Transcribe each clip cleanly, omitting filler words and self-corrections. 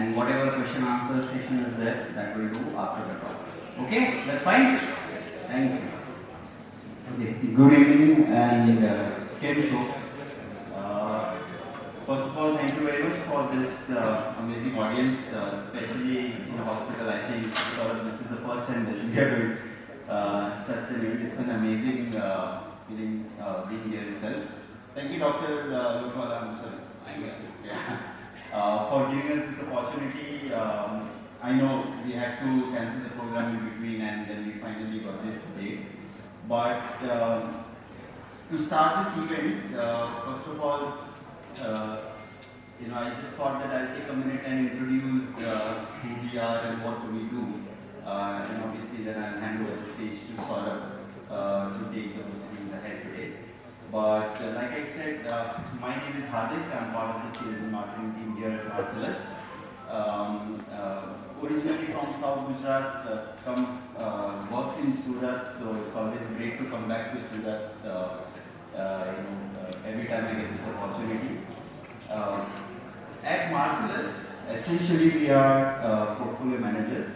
and whatever question answer session is there, that will do after the talk. Okay, that's fine. Thank you. Okay. Good evening and Ken Show. First of all, thank you very much for this amazing audience, especially in the hospital. I think this is the first time that we are doing such an event. It's an amazing feeling being here itself. Thank you, Dr. Lokawala. I'm sorry. For giving us this opportunity. I know we had to cancel the program in between and then we finally got this date. But to start this event, first of all, I just thought that I'll take a minute and introduce who we are and what do we do. And obviously then I'll hand over the stage to Saurabh to take the proceedings ahead today. But like I said, my name is Hardik. I'm part of the sales and marketing team here at Marcellus. Originally from South Gujarat, worked in Surat, so it's always great to come back to Surat. Every time I get this opportunity. At Marcellus, essentially we are portfolio managers.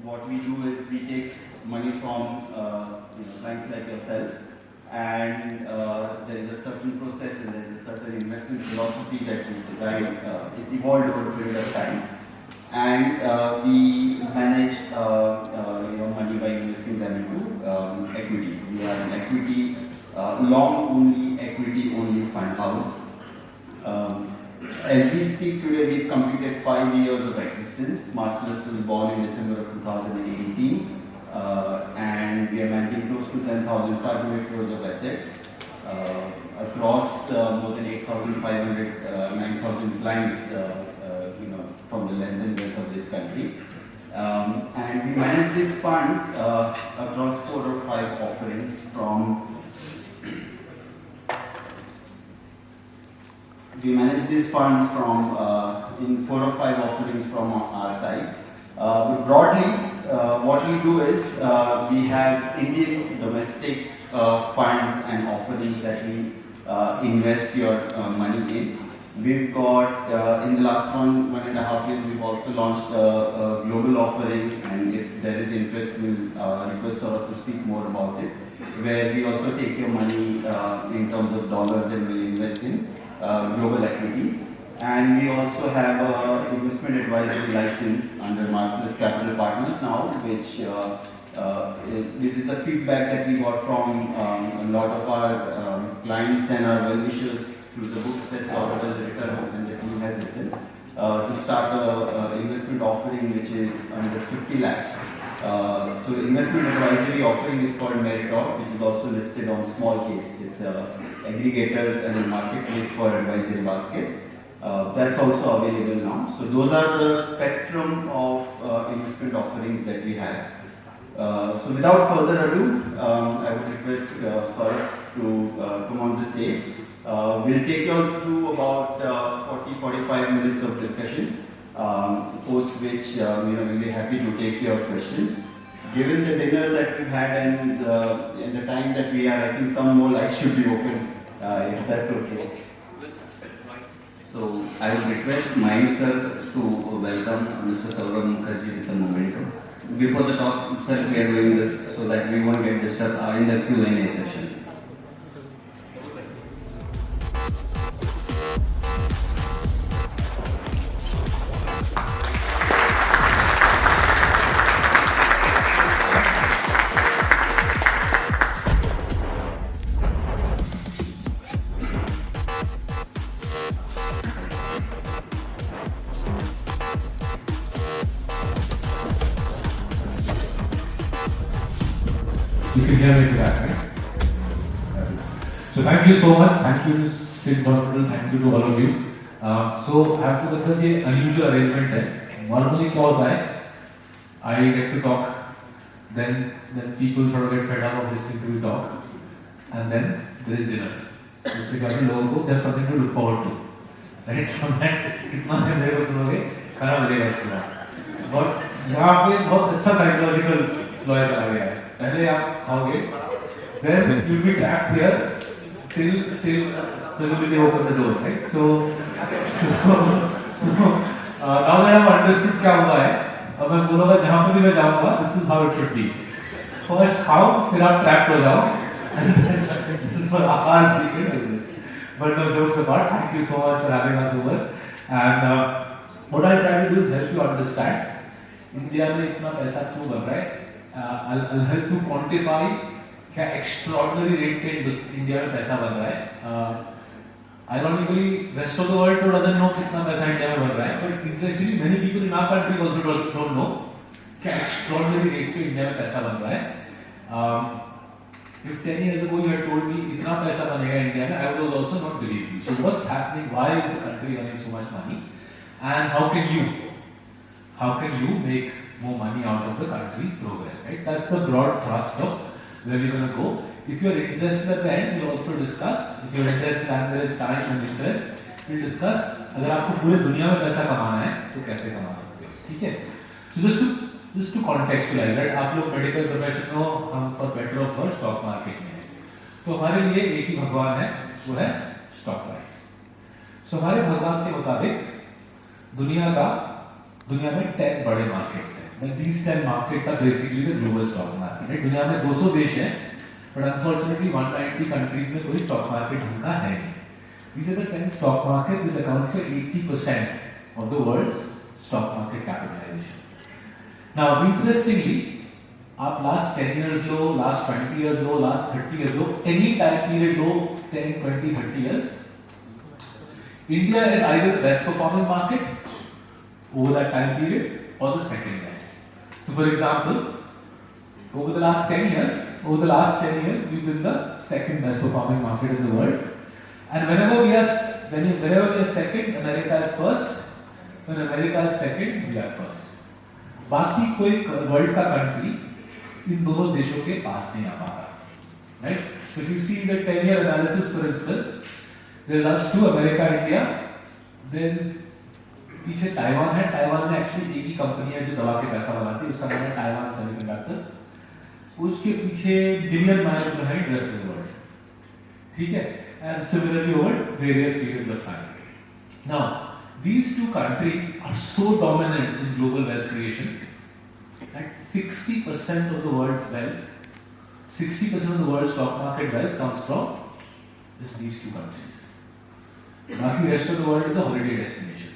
What we do is we take money from clients like yourself, and there is a certain process and there is a certain investment philosophy that we design. It's evolved over a period of time, and we manage money by investing them into equities. We are an equity, long only, equity only fund house. As we speak today, we've completed 5 years of existence. Marcellus was born in December of 2018, and we are managing close to 10,500 crores of assets across more than 8,500, 9,000 clients, from the length and breadth of this country. And we manage these funds across 4 or 5 offerings from. We manage these funds from in 4 or 5 offerings from our side. But broadly, what we do is we have Indian domestic funds and offerings that we invest your money in. We've got, in the last 1.5 years, we've also launched a global offering, and if there is interest, we'll request Saurabh to speak more about it, where we also take your money in terms of dollars and we'll invest in global equities. And we also have an investment advisory license under Marcellus Capital Partners now, which this is the feedback that we got from a lot of our clients and our well-wishers through the books that Saurabh has written and the team has written to start an investment offering which is under 50 lakhs. So investment advisory offering is called Meritor, which is also listed on Small Case. It's an aggregator and a marketplace for advisory baskets. That's also available now. So those are the spectrum of investment offerings that we have. So without further ado, I would request Saurabh to come on the stage. We'll take you all through about 40-45 minutes of discussion, post which we'll be happy to take your questions. Given the dinner that we've had and the time that we are, I think some more lights should be open, if that's okay. So I would request Mayank sir to welcome Mr. Saurabh Mukherjee with a momentum. Before the talk itself, we are doing this so that we won't get disturbed in the Q&A session. You can hear me back, right? So thank you so much. Thank you, Six Hospital. Thank you to all of you. So I have to confess ये unusual arrangement है. Normally क्या होता है? I get to talk, then people sort of get fed up of listening to me talk, and then there is dinner. जिससे क्या है लोगों को they have something to look forward to, right? So मैं कितना है मेरे को सुनोगे खाना मिलेगा इसके बाद. But यहाँ पे बहुत अच्छा psychological lawyer चला गया है. पहले आप खाओगे, then you'll be trapped here till presumably they open the door, right? So now that I understood क्या हुआ है, अब मैं बोलूंगा जहां पर भी मैं जाऊंगा, this is how it should be. First खाओ, फिर आप ट्रैप हो जाओ, and for hours we can do this. But no jokes apart, thank you so much for having us over. And what I'll try to do is help you understand India में इतना पैसा क्यों बन रहा है। I'll help you quantify क्या extraordinary rate पे India में पैसा बन रहा है। Ironically, rest of the world तो doesn't know कितना पैसा इंडिया में बन रहा है, but interestingly many people in our country also don't know क्या extraordinary rate पे इंडिया में पैसा बन रहा है। If 10 years ago you had told me इतना पैसा बनेगा इंडिया में, I would also not believe you. So what's happening? Why is the country earning so much money? And how can you make more money out of the country's progress? Right? That's the broad thrust of where we're going to go. If you're interested at the end, we'll also discuss. If you're interested and there is time and interest, we'll discuss. अगर आपको पूरे दुनिया में पैसा कमाना है तो कैसे कमा सकते हो, ठीक है? So just to contextualize, right? आप लोग मेडिकल प्रोफेशन हो, हम for better of worse stock market में हैं, तो हमारे लिए एक ही भगवान है, वो है स्टॉक प्राइस। सो हमारे भगवान के मुताबिक दुनिया में 10 बड़े मार्केट्स हैं। These 10 markets are basically the global stock market. right? दुनिया में 200 देश हैं, but unfortunately 190 countries में कोई स्टॉक मार्केट ढंग का है नहीं। These are the 10 stock markets which account for 80% of the world's stock market capitalization. Now, interestingly, आप last 10 years low, last 20 years low, last 30 years low, any time period low, 10, 20, 30 years, India is either the best performing market over that time period or the second best. So, for example, over the last 10 years, we've been the second best performing market in the world. And whenever we are second, America is first. When America is second, we are first. बाकी कोई world का country in दोनों देशों के पास नहीं आ पाता, right? So if you see the 10-year analysis, for instance, there's us two, America, India, then पीछे Taiwan है। ताइवान में एक्चुअली एक ही कंपनी है जो दबा के पैसा बनाती है, उसका नाम है ताइवान सेमीकंडक्टर। उसके पीछे बिलियन माइल्स में है रेस्ट ऑफ द वर्ल्ड, ठीक है? And similarly over various periods of time. Now these two countries are so dominant in global wealth creation that 60% of the world's wealth, 60% of the world's stock market wealth comes from just these two countries. बाकी rest of the world is a holiday destination.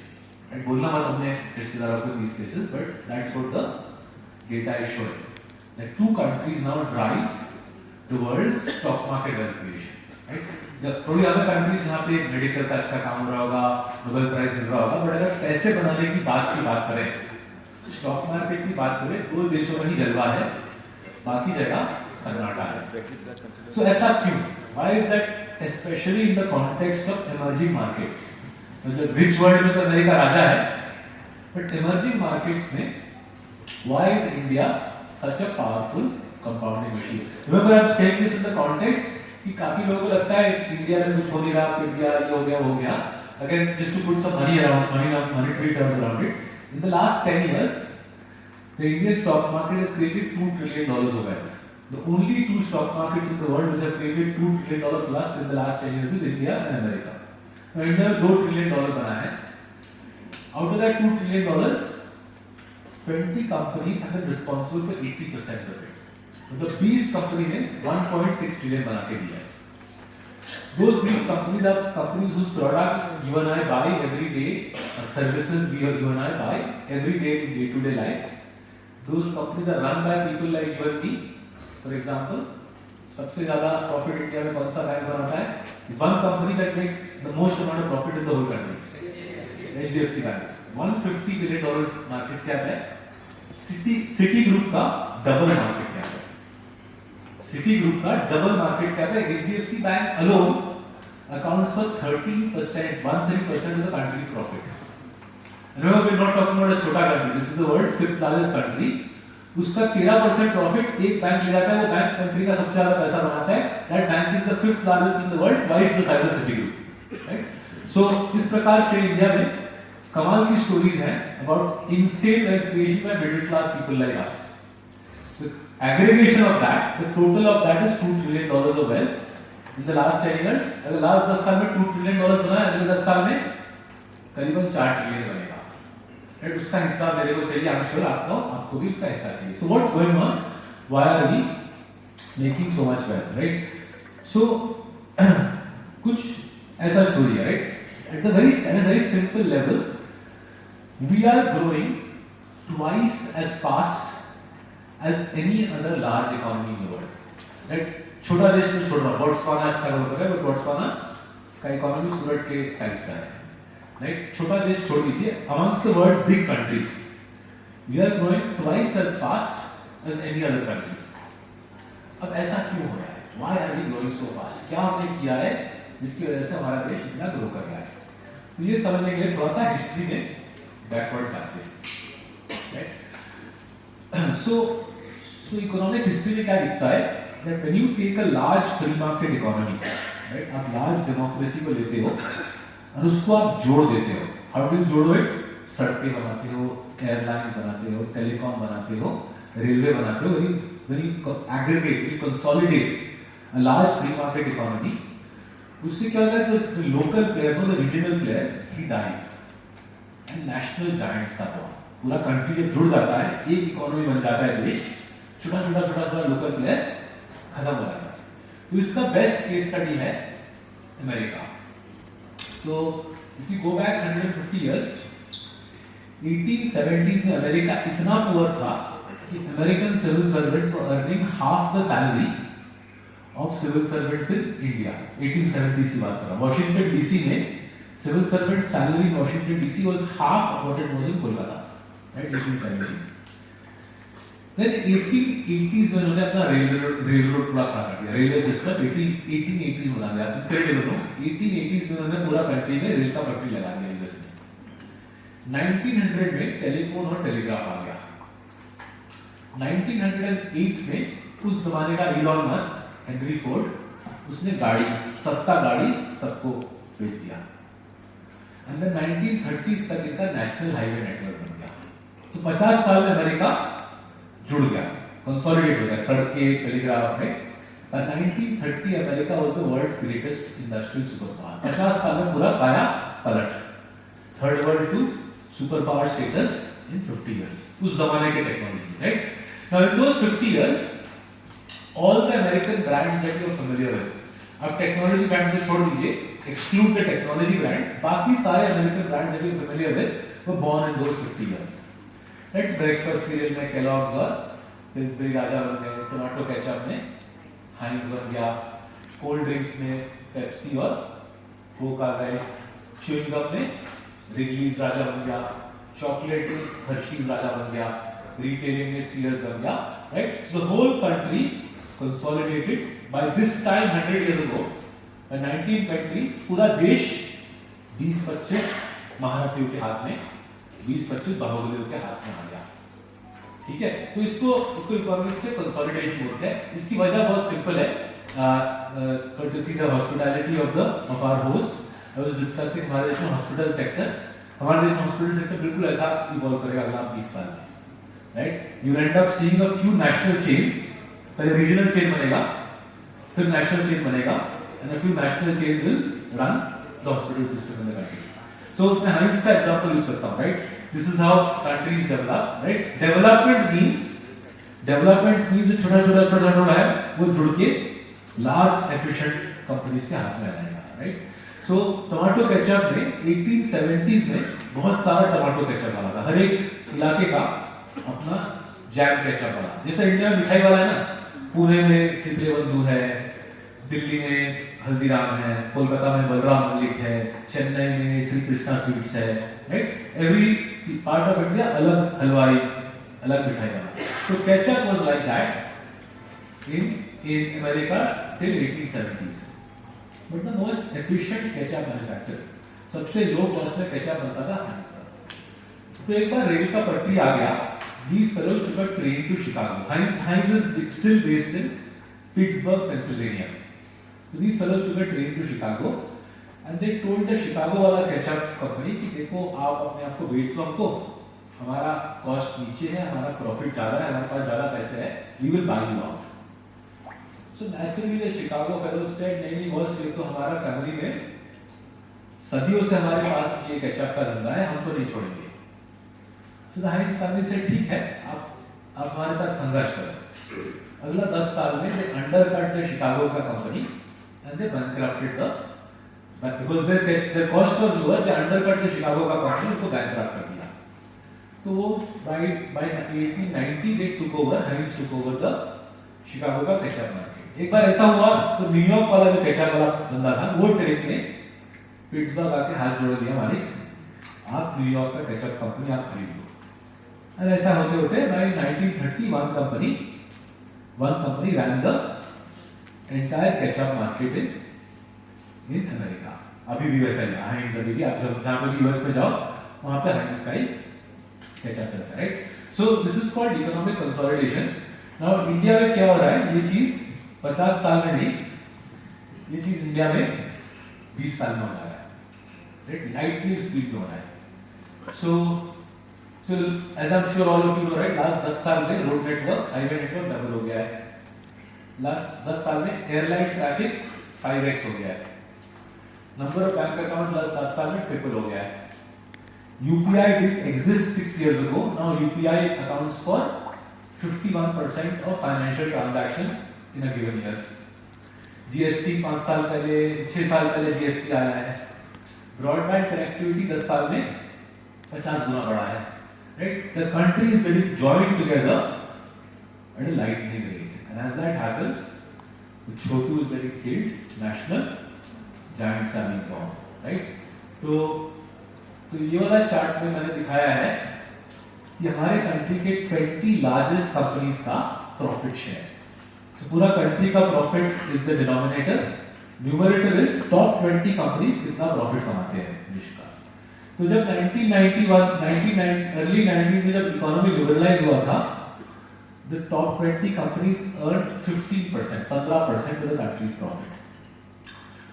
Right? बोलना मत अपने रिश्तेदारों को these places, but that's what the data is showing. That two countries now drive the world's stock market wealth creation. Right? Probably other countries जहाँ पे medical का अच्छा काम हो रहा होगा, नोबेल प्राइज मिल रहा होगा, बट अगर पैसे बनाने की बात करें, स्टॉक मार्केट की बात करें, दो देशों में ही जलवा है, बाकी जगह सन्नाटा है। So ऐसा क्यों? Why is that? Especially in the context of emerging markets. मतलब rich world में तो अमेरिका राजा है, but emerging markets में why is India such a powerful compounding machine? Remember I'm saying this in the context कि काफी लोगों को लगता है इंडिया में कुछ हो नहीं रहा, इंडिया ये हो गया। Again, just to put some monetary terms around it, in the last 10 years, the Indian stock market has created $2 trillion of wealth. The only two stock markets in the world which have created $2 trillion plus in the last 10 years is India and America. Now, India में $2 trillion बना है। Out of that $2 trillion, 20 companies have been responsible for 80% of it. The 20 company ने 1.6 trillion बना के दिया है। Those 20 companies are companies whose products you and I buy every day, services you and I buy every day in day-to-day life. Those companies are run by people like you and me. For example, सबसे ज़्यादा profit India में कौन सा bank बनाता है? Is one company that makes the most amount of profit in the whole country. HDFC Bank. $150 billion market cap है। City Group का double market cap है। सिटी ग्रुप का डबल मार्केट कैप है। HDFC bank alone accounts for 13% of the country's profit. Remember, we're not talking about a छोटा country. This is the world's 5th largest country. उसका 13% profit एक bank ले जाता है, वो बैंक कंट्री का सबसे ज्यादा पैसा बनाता है। That bank is the 5th largest in the world, twice the size of Citigroup. Right? So इस प्रकार से इंडिया में कमाल की स्टोरीज हैं about insane wealth creation by middle class people like us. Aggregation of that, the total of that is $2 trillion of wealth in the last 10 years. अगर last 10 साल में $2 trillion बना है, अगले 10 साल में करीबन $4 trillion बनेगा। राइट, उसका हिस्सा मेरे को चाहिए, आई एम श्योर आपको भी उसका हिस्सा चाहिए. So what's going on, why are we making so much wealth, right? So कुछ ऐसा स्टोरी है, right? At a very simple level, we are growing twice as fast as any other large economy in the world. Right? छोटा देश में छोड़ रहा, Botswana अच्छा grow कर रहा है, बट बोट्सवाना का इकोनॉमी सूरत के साइज का है. राइट? छोटा देश छोड़ दीजिए, amongst the world's big countries, we are growing twice as fast as any other country. अब ऐसा क्यों हो रहा है? Why are we growing so fast? क्या हमने किया है जिसकी वजह से हमारा देश इतना ग्रो कर रहा है? तो ये समझने के लिए थोड़ा सा हिस्ट्री में बैकवर्ड आते हैं. सो इकोनॉमिक हिस्ट्री में क्या दिखता है, that when you take a large free market economy, right, आप large democracy को लेते हो और उसको आप जोड़ देते हो. How do you जोड़ो it? सड़कें बनाते हो, एयरलाइंस बनाते हो, टेलीकॉम बनाते हो, रेलवे बनाते हो. when you aggregate, when you consolidate a large free market economy, उससे क्या होता है, जो लोकल प्लेयर हो, the regional player, he dies and national giants are born. पूरा कंट्री जब जुड़ जाता है, एक इकोनॉमी बन जाता है देश, छोटा लोकल प्लेयर खत्म हो जाता है. तो इसका बेस्ट केस स्टडी है अमेरिका. तो if you go back 150 years, 1870s में अमेरिका इतना पुअर था कि American civil servants were earning half the salary of civil servants in India. 1870s की बात कर रहा हूँ. Washington DC में civil servant salary in Washington DC was half of what it was in Kolkata, right? 1870s. Then 1880s में उन्होंने अपना railroad पूरा खड़ा कर दिया. Railway system 1880s में बना दिया. Incredible, no? 1880s में उन्होंने पूरा कंट्री में रेल का पटरी लगा दिया यूएस में. 1900 में टेलीफोन और टेलीग्राफ आ गया. 1908 में उस जमाने का इलॉन मस्क, हेनरी फोर्ड, उसने गाड़ी, सस्ता गाड़ी सबको बेच दिया. एंड देन 1930s तक इनका नेशनल हाईवे नेटवर्क बन गया. तो 50 साल में अमेरिका जुड़ गया, कंसोलिडेट हो गया, सड़कें, टेलीग्राफ में. और 1930 America was the world's greatest industrial super power. 50 साल में पूरा काया पलट, third world to super power status in 50 years. उस जमाने के technologies, right? Now in those 50 years, all the American brands that you are familiar with, अब technology brands को छोड़ दीजिए, exclude the technology brands, बाकी सारे American brands that you are familiar with were born in those 50 years. Right? Breakfast cereal में Kellogg's और पिल्सबेरी राजा बन गए, टोमेटो केचप में हाइंज बन गया, कोल्ड ड्रिंक्स में पेप्सी और कोक आ गए, च्युइंग गम में रिगलीज राजा बन गया, चॉकलेट में हर्शीज राजा बन गया, रिटेलिंग में सीयर्स बन गया. Right? So the whole country consolidated. By this time 100 years ago, by 1920, पूरा देश 20-25 महारथियों के हाथ में, 20-25 बाहुबलियों के हाथ में आ गया. ठीक है? तो इसको इकोनॉमिक्स में कंसोलिडेशन बोलते हैं. इसकी वजह बहुत सिंपल है. courtesy the hospitality of our host, I was discussing हमारे देश में हॉस्पिटल सेक्टर, हमारे देश में हॉस्पिटल सेक्टर बिल्कुल ऐसा इवॉल्व करेगा अगला 20 साल में. Right? You end up seeing a few national chains. पहले रीजनल चेन बनेगा, फिर नेशनल चेन बनेगा, and a few national chains will run the hospital system in the country. So मैं हाइंस का एग्जांपल यूज करता हूँ, right? This is how countries develop, right? Development means जो छोटा है वो जुड़ के large efficient companies के हाथ में आ जाएगा, right? So टमाटो केचप में 1870s में बहुत सारा टमाटो केचप आ रहा था. हर एक इलाके का अपना जैम केचप वाला. जैसे इंडिया में मिठाई वाला है ना, पुणे में चितले बंधु है, दिल्ली में हल्दीराम है, कोलकाता में बलराम मल्लिक है, चेन्नई में श्री कृष्णा स्वीट्स है, right? Every part of India अलग हलवाई, अलग मिठाई वाला. So ketchup was like that in America till 1870s. But the most efficient ketchup manufacturer, सबसे लो कॉस्ट में केचप बनता था हाइंस का. तो एक बार रेल का पटरी आ गया. These fellows took a train to Chicago. Heinz is still based in Pittsburgh, Pennsylvania. So these fellows took a train to Chicago and they told the Chicago वाला केचप कंपनी कि देखो आप अपने आप को बेच लो हमको, हमारा कॉस्ट नीचे है, हमारा प्रॉफिट ज़्यादा है, हमारे पास ज़्यादा पैसे है, we will buy you out. So naturally the Chicago fellows said नहीं बॉस, ये तो हमारा फैमिली में सदियों से हमारे पास ये केचप का धंधा है, हम तो नहीं छोड़ेंगे. So the Heinz family said, ठीक है, आप हमारे साथ संघर्ष करो। अगला 10 साल में they undercut the Chicago का company and they bankrupted the, because their cost was lower, they undercut the Chicago का company, उनको bankrupt कर दिया। तो वो by 1890 they took over, Heinz took over the Chicago का ketchup market। एक बार ऐसा हुआ तो न्यूयॉर्क वाला जो ketchup वाला बंदा था, वो ट्रेन में पिट्सबर्ग आके हाथ जोड़ दिया, मालिक आप न्यूयॉर्क का ketchup कंपनी आप खरीद लो। और ऐसा होते होते by 1930 one company ran the entire ketchup market in America। अभी भी वैसा ही है, Heinz अभी भी आप जहाँ पे भी US में जाओ वहाँ पे Heinz का ही ketchup चलता है, right? So this is called economic consolidation। Now India में क्या हो रहा है, ये चीज 50 साल में नहीं, ये चीज इंडिया में 20 साल में हो रहा है, right? Lightning speed में हो रहा है। So as I'm sure all of you know, right? Last 10 साल में road network, highway network double हो गया है। Last 10 साल में airline traffic 5x हो गया है। Number of bank account last 10 साल में triple हो गया है। UPI didn't exist 6 years ago. Now UPI accounts for 51% of financial transactions in a given year. GST 5 साल पहले, 6 साल पहले GST आया है। Broadband connectivity 10 साल में 50 गुना बढ़ा है। Right? The country is very joined together at a lightning rate, and as that happens, the Chotu is getting killed, national giants are being born, right? तो ये वाला चार्ट में मैंने दिखाया है कि हमारे कंट्री के 20 लार्जेस्ट कंपनीज का प्रॉफिट शेयर। So पूरा कंट्री का profit is the denominator, numerator is top 20 companies कितना प्रॉफिट कमाते हैं देश का। तो जब 1991 अर्ली 90s में जब इकोनॉमी लिबरलाइज हुआ था, the top 20 companies earn 15%, 15% of the countries profit.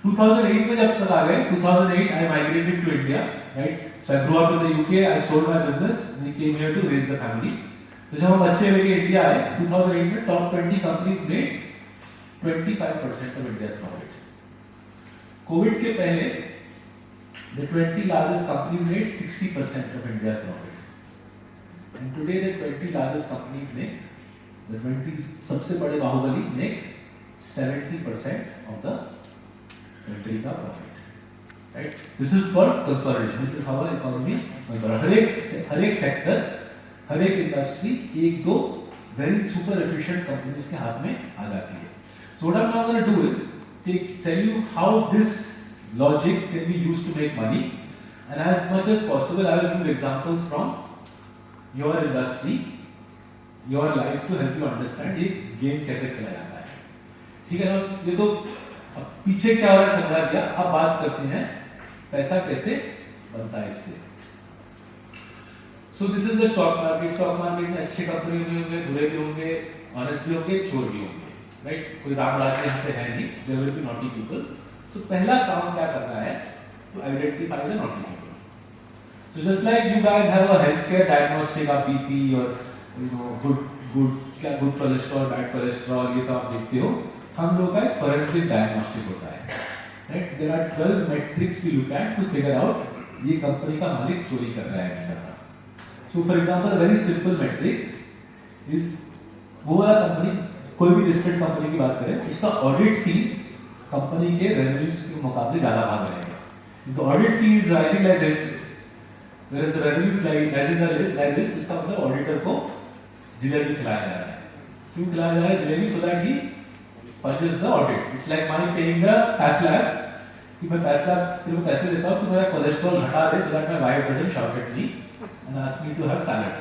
2008 में जब तक आ गए, 2008 I migrated to India, right? So I grew up in the UK, I sold my business, we came here to raise the family. तो जब हम बच्चे लेके India आए 2008 में टॉप 20 कंपनीज में 25% of India's profit। कोविड के पहले the 20 largest companies made 60% of India's profit, and today the 20 largest companies make, the 20 सबसे बड़े Baahubali make 70% of the country का profit, right? This is called consolidation. This is how the economy consolidates। हर एक sector, हर एक industry एक दो very super efficient companies के हाथ में आ जाती है। So what I'm now going to do is tell you how this logic can be used to make money, and as much as possible I will use examples from your industry, your life to help you understand ये game कैसे खेला जाता है। ठीक है ना? ये तो अब पीछे क्या हो रहा है समझा दिया, अब बात करते हैं पैसा कैसे बनता है इससे। So this is the stock market। Stock market में अच्छे कंपनी भी होंगे, बुरे भी होंगे, ऑनेस्ट भी होंगे, चोर भी होंगे, राइट? कोई राम राज यहाँ पे है नहीं, there will be naughty people। So पहला काम क्या करना है, to identify the naughty people। So just like you guys have a healthcare diagnostic of BP or good cholesterol, bad cholesterol, ये सब आप देखते हो, हम लोग का एक forensic diagnostic होता है, right? There are 12 metrics we look at to figure out ये कंपनी का मालिक चोरी कर रहा है नहीं कर रहा। So for example, a very simple metric is वो वाला कंपनी, कोई भी लिस्टेड कंपनी की बात करें, उसका ऑडिट फीस कंपनी के रेवेन्यूज के मुकाबले ज्यादा भाग रहेगा। If the audit fee is rising like this, whereas the revenues rising like this, इसका मतलब ऑडिटर को जिलेबी खिलाया जा रहा है। क्यों खिलाया जा रहा है jalebi? So that he fudges the audit। It's like money paying the path lab कि मैं path lab तेरे को पैसे देता हूँ, तू मेरा कोलेस्ट्रॉल हटा दे so that my wife doesn't shout at me and ask me to have salad।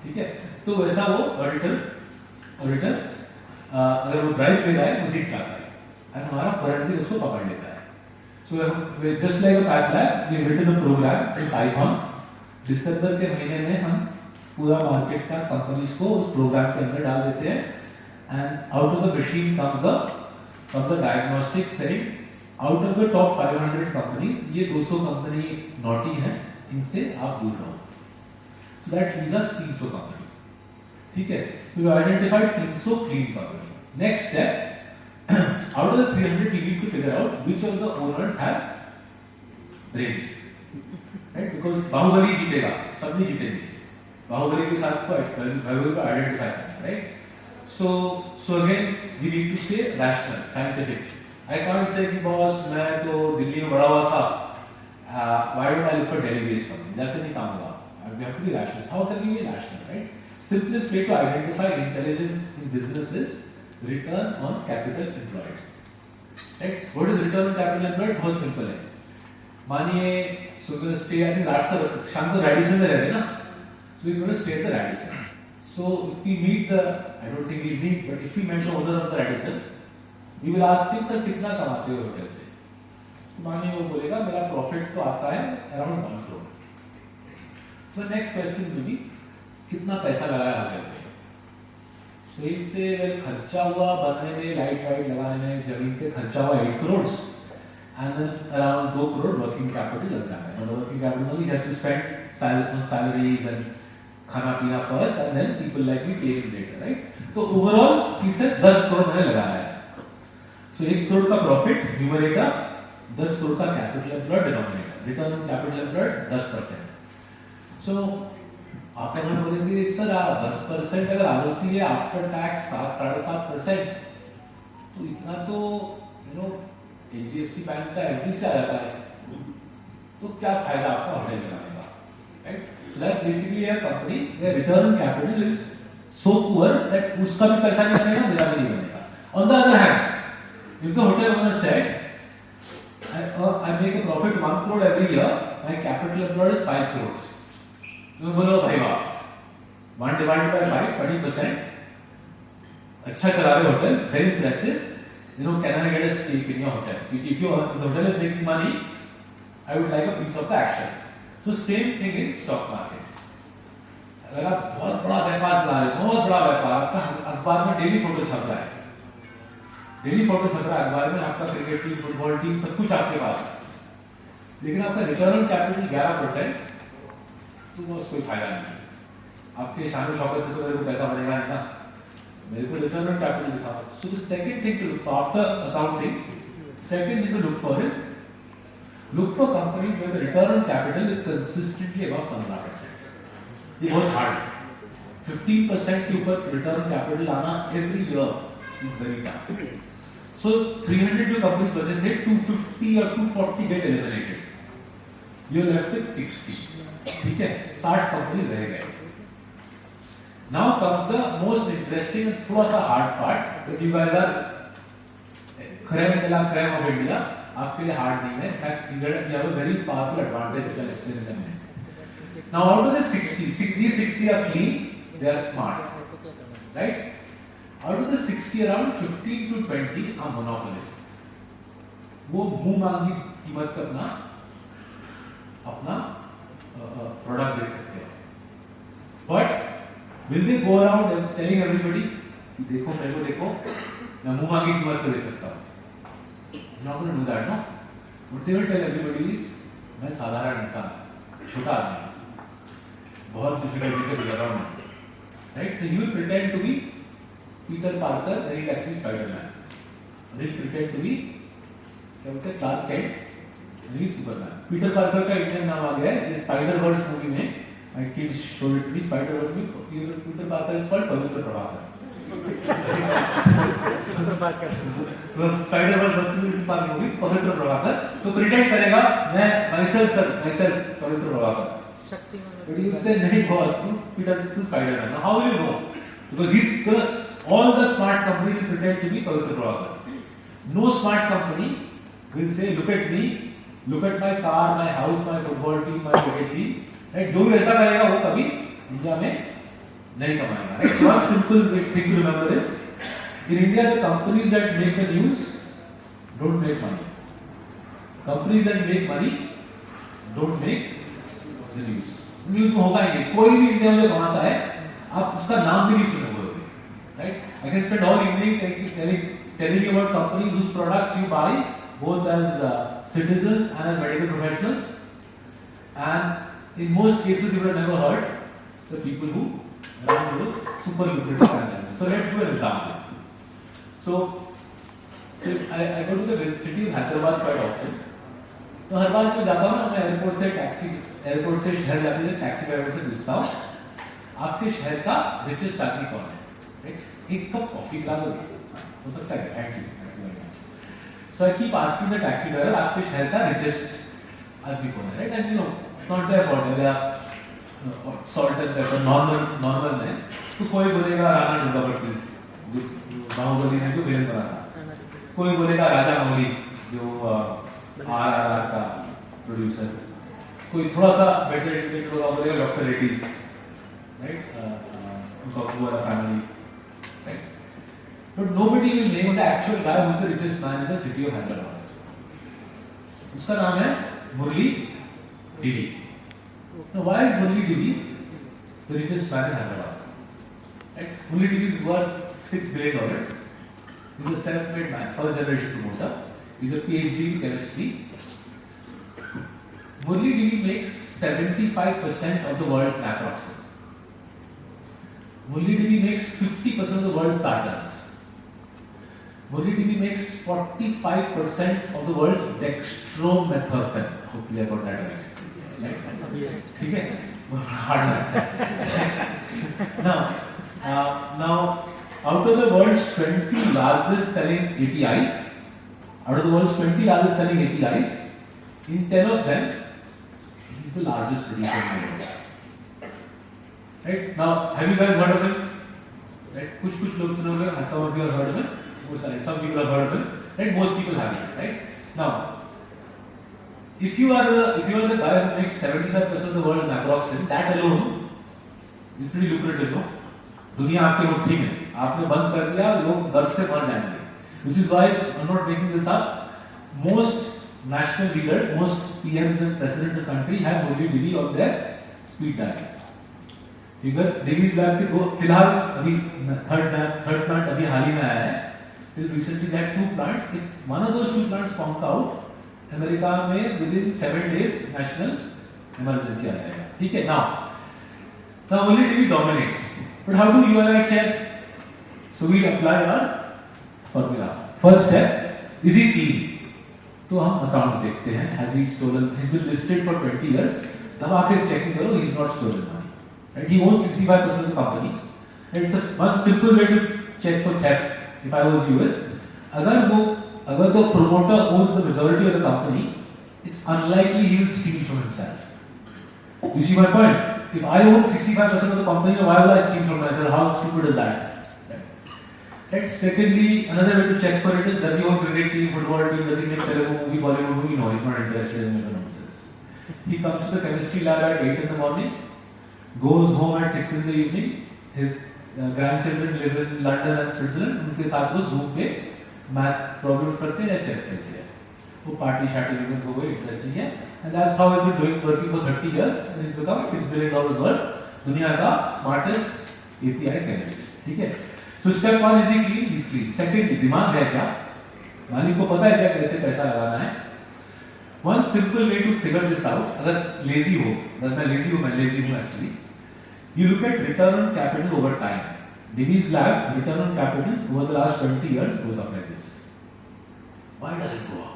ठीक है? तो वैसा वो ऑडिटर अगर वो ड्राइव दे रहा है वो दिख जाता है, और हमारा फोरेंसिक उसको पकड़ लेता है। So just like a path lab, we have written a program in Python। दिसंबर के महीने में हम पूरा मार्केट का कंपनीज को उस प्रोग्राम के अंदर डाल देते हैं, and out of the machine comes a diagnostic saying out of the top 500 companies ये 200 कंपनी नॉटी हैं, इनसे आप दूर रहो। So that leaves us 300 company. ठीक है? So you identified 300 clean company। Next step, out of the 300 you need to figure out which of the owners have brains, right? Because Baahubali जीतेगा, सब नहीं जीतेंगे। बाहुबली के साथ बाहुबली को आइडेंटिफाई करना, right? So again we need to stay rational, scientific. I can't say कि boss मैं तो दिल्ली में बड़ा हुआ था, why don't I look for Delhi based company? जैसे नहीं काम होगा. We have to be rational. How can we be rational, right? Simplest way to identify intelligence in business is return on capital employed. Right? What is return on capital employed? बहुत simple है. मानिए so we're going to stay at the Rajasthan, शाम को Radisson में रहेंगे ना? So we're going to stay at the Radisson. So if we meet the, I don't think we meet, but if we met the owner of the Radisson, we will ask him, sir कितना कमाते हो hotel से? तो मानिए वो बोलेगा मेरा profit तो आता है around 1 crore. So the next question will be कितना पैसा लगाया होटल पे? So एक से वेल खर्चा हुआ बनने में, लाइट वाइट लगाने में, जमीन पे खर्चा हुआ 8 crores and then around 2 crore working capital लग जाता है. और working capital he has to spend on salaries and खाना पीना first and then people like me pay him later, right? तो overall he said 10 crore मैंने लगाया है. So 1 crore का profit numerator, 10 crore का capital employed denominator. Return on capital employed 10%. So आप अगर बोलेंगे सर 10% अगर ROC है आफ्टर टैक्स 7-7.5%, तो इतना तो HDFC बैंक का FD से आ जाता है, तो क्या फायदा आपका होटल चलाने का, right? So that's basically a company where return on capital is so poor that उसका भी पैसा नहीं बनेगा, मेरा भी नहीं बनेगा. On the other hand, if the hotel owner said, I make a profit 1 crore every year, my capital employed is 5 crores. तो बोलो भाई वाह, 1 divided by 5, 20%. अच्छा चला रहे hotel, very impressive. Can I get a stake in your hotel? If the hotel is making money, I would like a piece of the action. So same thing in stock market. अगर आप बहुत बड़ा व्यापार चला रहे हो, बहुत बड़ा व्यापार, आपका अखबार में डेली फोटो छप रहा है, डेली फोटो छप रहा है अखबार में, आपका क्रिकेट टीम, फुटबॉल टीम, सब कुछ आपके पास, लेकिन आपका रिटर्न ऑन कैपिटल 11%, तो वो कोई फायदा नहीं. आपके शान शौकत से तो मेरे को पैसा बनेगा नहीं ना, मेरे को रिटर्न ऑन कैपिटल दिखाओ. So the second thing to look for after accounting, second thing to look for is look for companies where the return on capital is consistently above 15%. ये बहुत hard है. 15% के ऊपर return on capital आना every year is very tough. So 300 जो companies बचे थे, 250 और 240 get eliminated. You're left with 60. ठीक है, 60 companies रह गए. Now comes the most interesting and थोड़ा सा hard part that you guys are crème de la crème of India. आपके लिए हार्ड नहीं है. Fact, you have a very powerful advantage which I'll explain in a minute. Now out of the 60, these 60 are clean, they are smart, right? Out of the 60, around 15 to 20 are monopolists. वो मुंह मांगी कीमत पे अपना product बेच सकते हैं. But will they go around telling everybody देखो मेरे को देखो, मैं मुंह मांगी कीमत पे बेच सकता हूँ? Not going to do that, no. What they will tell everybody is, मैं साधारण इंसान, छोटा आदमी, बहुत डिफिकल्टी से गुजर रहा हूँ, right? So you will pretend to be Peter Parker, when he is actually Spider-Man. And he will pretend to be क्या बोलते हैं Clark Kent, when he is Superman. Peter Parker का इंडियन नाम आ गया है. ये Spider-Verse मूवी में, my kids showed it to me. Spider-Verse में Peter Parker is called पवित्र प्रभाकर. Spider-Verse मूवी पवित्र प्रभाकर, तो प्रिटेंड करेगा मैं myself पवित्र प्रभाकर. But you say नहीं boss, Peter is Spider-Man. Now how will you know? Because all the smart companies will pretend to be पवित्र Prabhakar. No smart company will say look at me, look at my car, my house, my football team, my cricket team. Right? जो भी ऐसा करेगा वो कभी India में नहीं कमाएगा. Right? One simple thing to remember is, in India the companies that make the news don't make money. Companies that make money don't make the news. News में होगा ही नहीं. कोई भी इंडिया में जो कमाता है आप उसका नाम भी नहीं सुनोगे. Right? I can spend all evening telling you about companies whose products you buy both as citizens and as medical professionals, and in most cases you would have never heard the people who run those super lucrative franchises. So let's do an example. So I go to the city of Hyderabad quite often. तो हर बार मैं जाता हूँ ना, मैं airport से शहर जाते थे, टैक्सी ड्राइवर से पूछता हूँ आपके शहर का रिचेस्ट आदमी कौन है, राइट? एक कप कॉफी पिला दो, हो सकता है? Thank you very much. So I keep asking the taxi driver, आपके शहर का रिचेस्ट आदमी कौन है, right? And you know it's not their fault, they are salt and pepper normal है, तो कोई बोलेगा राणा दुर्गावती जो बाहुबली ने जो विलन बना था, कोई बोलेगा राजा मौली जो RRR का प्रोड्यूसर, कोई थोड़ा सा बेटर एजुकेटेड होगा बोलेगा डॉक्टर रेड्डीज, राइट? उनका पूरा family, right? But nobody will name the actual guy who is the richest man in the city of Hyderabad. उसका नाम है मुरली दिवी. Now why is Murli Divi the richest man in Hyderabad? Right? Murli Divi is worth $6 billion. He's a self-made man, first generation promoter. He's a PhD in chemistry. Murli Divi makes 75% of the world's naproxen. Murli Divi makes 50% of the world's sartans. Murli Divi makes 45% of the world's dextromethorphan. Hopefully I got that right. Right? Yes. ठीक है? Hard now, out of the world's 20 largest selling API, out of the world's 20 largest selling APIs, in 10 of them, he's the largest producer in the world. Right? Now, have you guys heard of him? Right? कुछ लोग सुने होंगे, and some of you have heard of him. Some people have heard of him. Right? Most people haven't. Right? Now, if you are the guy who makes 75% of the world's naproxen, that alone is pretty lucrative, no? दुनिया आपके मुट्ठी में, आपने बंद कर दिया, लोग दर्द से मर जाएंगे. Which is why I'm not making this up. Most national leaders, most PMs and presidents of country have Murli Divi on their speed dial. इधर Divi's lab के दो फिलहाल अभी third plant अभी हाल ही में आया है. Till recently they had 2 plants. If one of those 2 plants conk out, America में within 7 days national emergency आ जाएगा. ठीक है? Now Murli Divi dominates. But how do you and I care? So we apply our formula. First step, is he clean? तो हम accounts देखते हैं. Has he stolen? He's been listed for 20 years. तब आके checking करो, he's not stolen money. Right? He owns 65% of the company. It's one simple way to check for theft. If I was US, अगर the promoter owns the majority of the company, it's unlikely he will steal from himself. You see my point? If I own 65% of the company, why will I steal from myself? How stupid is that? Right? Secondly, another way to check for it is, does he own cricket team, football team, does he make Telugu movie, Bollywood movie? No, he's not interested in the nonsense. He comes to the chemistry lab at 8 in the morning, goes home at 6 in the evening. His grandchildren live in London and Switzerland. उनके साथ वो Zoom पे math problems करते हैं या chess खेलते हैं. वो party शार्टी में को कोई interest नहीं है. And that's how he's been working for 30 years and he's become $6 billion worth दुनिया का smartest API chemist. ठीक है? So step 1 is he clean? He's clean. Second, दिमाग है क्या? मालिक को पता है क्या कैसे पैसा लगाना है? One simple way to figure this out, अगर lazy हो, अगर मैं lazy हूँ actually, you look at return on capital over time. Divi's lab return on capital over the last 20 years goes up like this. Why does it go up?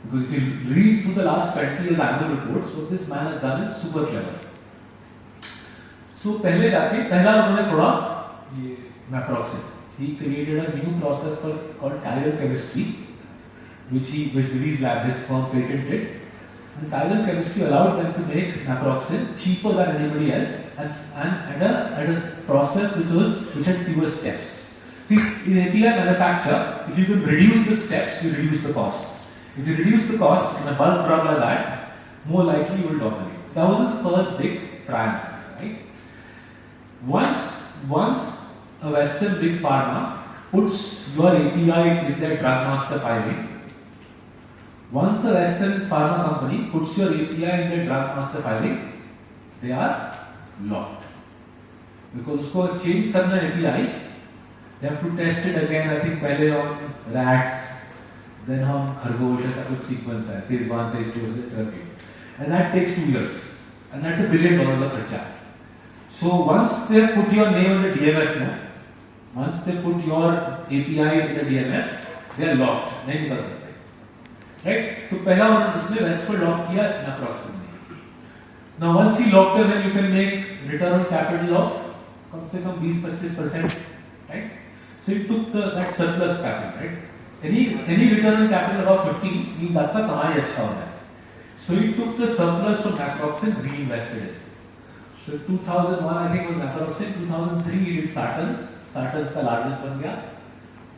Because if you read through the last 20 years annual reports, what this man has done is super clever. So पहले जाके पहला उन्होंने थोड़ा ये naproxen. He created a new process called chiral chemistry, which Divi's lab, this firm patented. And chiral chemistry allowed them to make naproxen cheaper than anybody else, and at a process which had fewer steps. See, in API manufacture, if you can reduce the steps, you reduce the cost. If you reduce the cost in a bulk drug like that, more likely you will dominate. That was his first big triumph, right? Once a Western big pharma puts your API in their drug master filing, once a Western pharma company puts your API in their drug master filing, they are locked. Because उसको change करना API, they have to test it again. I think पहले on rats, then हम खरगोश ऐसा कुछ sequence है, phase 1, phase 2, etc. And that takes 2 years, and that's $1 billion of खर्चा. So once they put your name on the DMF now, once they put your API in the DMF, they are locked, नहीं निकल सकते. Right? तो पहला उसने West को lock किया naproxen. Now once he locked them, then you can make return on capital of कम से कम 20-25%, right? So it took that surplus capital, right? Any return on capital above 15 means आपका कमाई अच्छा हो रहा है. So it took the surplus from naproxen, reinvested it. So 2001 I think was naproxen, 2003 he did Sartans. Sartans का largest बन गया.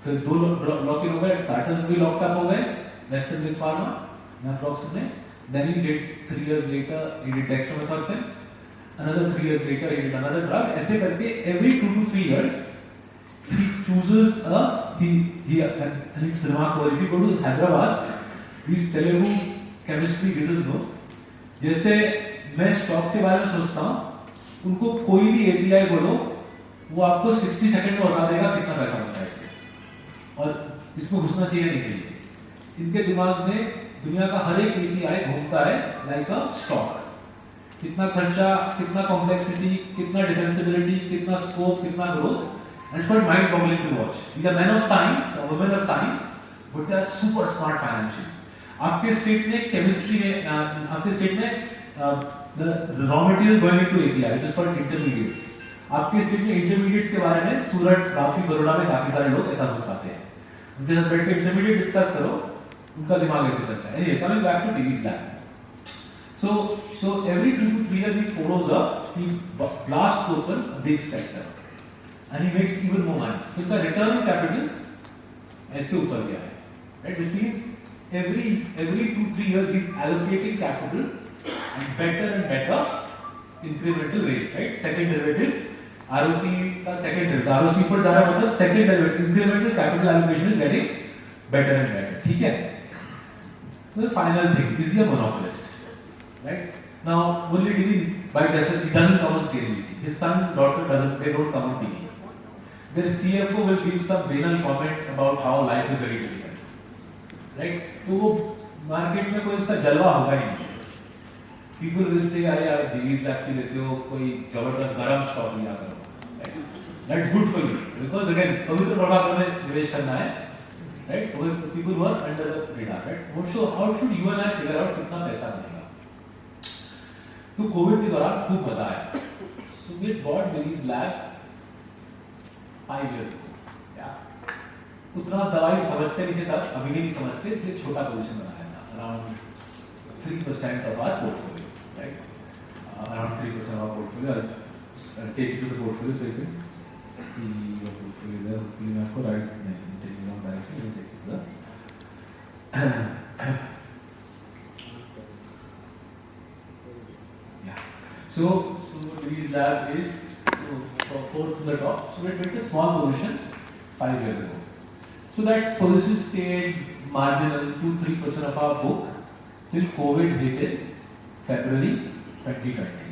फिर 2 लॉक इन हो गए, Sartans भी लॉक अप हो गए, Western Big Pharma, naproxen में. Then he did 3 years later he did dextromethorphan. Another 3 years later he did another drug. ऐसे करके every 2 to 3 years he chooses and it's remarkable. If you go to Hyderabad, these Telugu chemistry business no. जैसे मैं stocks के बारे में सोचता हूँ, उनको कोई भी API बोलो, वो आपको 60 सेकंड में बता देगा कितना पैसा बनता है इससे, और इसमें घुसना चाहिए नहीं चाहिए. इनके दिमाग में दुनिया का हर एक API घूमता है लाइक अ स्टॉक. कितना खर्चा, कितना कॉम्प्लेक्सिटी, कितना डिफेंसिबिलिटी, कितना स्कोप, कितना growth, and it's quite mind-boggling to watch. These are men of science, or women of science, but they are super smart financially. आपके स्टेट में केमिस्ट्री में, आपके स्टेट में the raw material going into API, which is called intermediates. आपके state में intermediates के बारे में सूरत, बाकी बड़ौदा में काफी सारे लोग ऐसा सोच पाते हैं. उनके साथ बैठ के intermediate डिस्कस करो, उनका दिमाग ऐसे चलता है. Anyway, coming back to Divi's lab. So every 2 to 3 years he follows up, he blasts open a big sector, and he makes even more money. So the return on capital ऐसे ऊपर गया है, right? Which means every 2-3 years he's allocating capital and better incremental rates, right? Second derivative, ROC का second derivative, ROC पर जा रहा है मतलब second derivative, incremental capital allocation is getting better and better, ठीक है? So the final thing, is he a monopolist? Right? Now, Murali Divi, by definition, he doesn't come on CNBC. His son, daughter they don't come on TV. Their CFO will give some banal comment about how life is very difficult. Right? तो वो market में कोई उसका जलवा होगा ही नहीं. People will say, अरे यार Divi's lab की लेते हो, कोई जबरदस्त गरम स्टॉक लिया करो. Right? That's good for you because again, पवित्र प्रभाकर में निवेश करना है. Right? So people who are under the radar. Right? How should you and I figure out कितना पैसा मिलेगा? तो कोविड के दौरान खूब मजा आया. So we bought Divi's lab 5 years ago. उतना दवाई समझते नहीं थे तब, अभी भी नहीं समझते, इसलिए छोटा पोजीशन बनाया था, around 3% of our portfolio, right? Around 3% of our portfolio. I'll take you to the portfolio so you can see your portfolio there. Hopefully मैं आपको right नहीं take you wrong direction. You take it there. So Divi's lab is fourth from the top. So we built a small position 5 years ago. So that position stayed marginal 2-3% of our book till COVID hit in February 2020.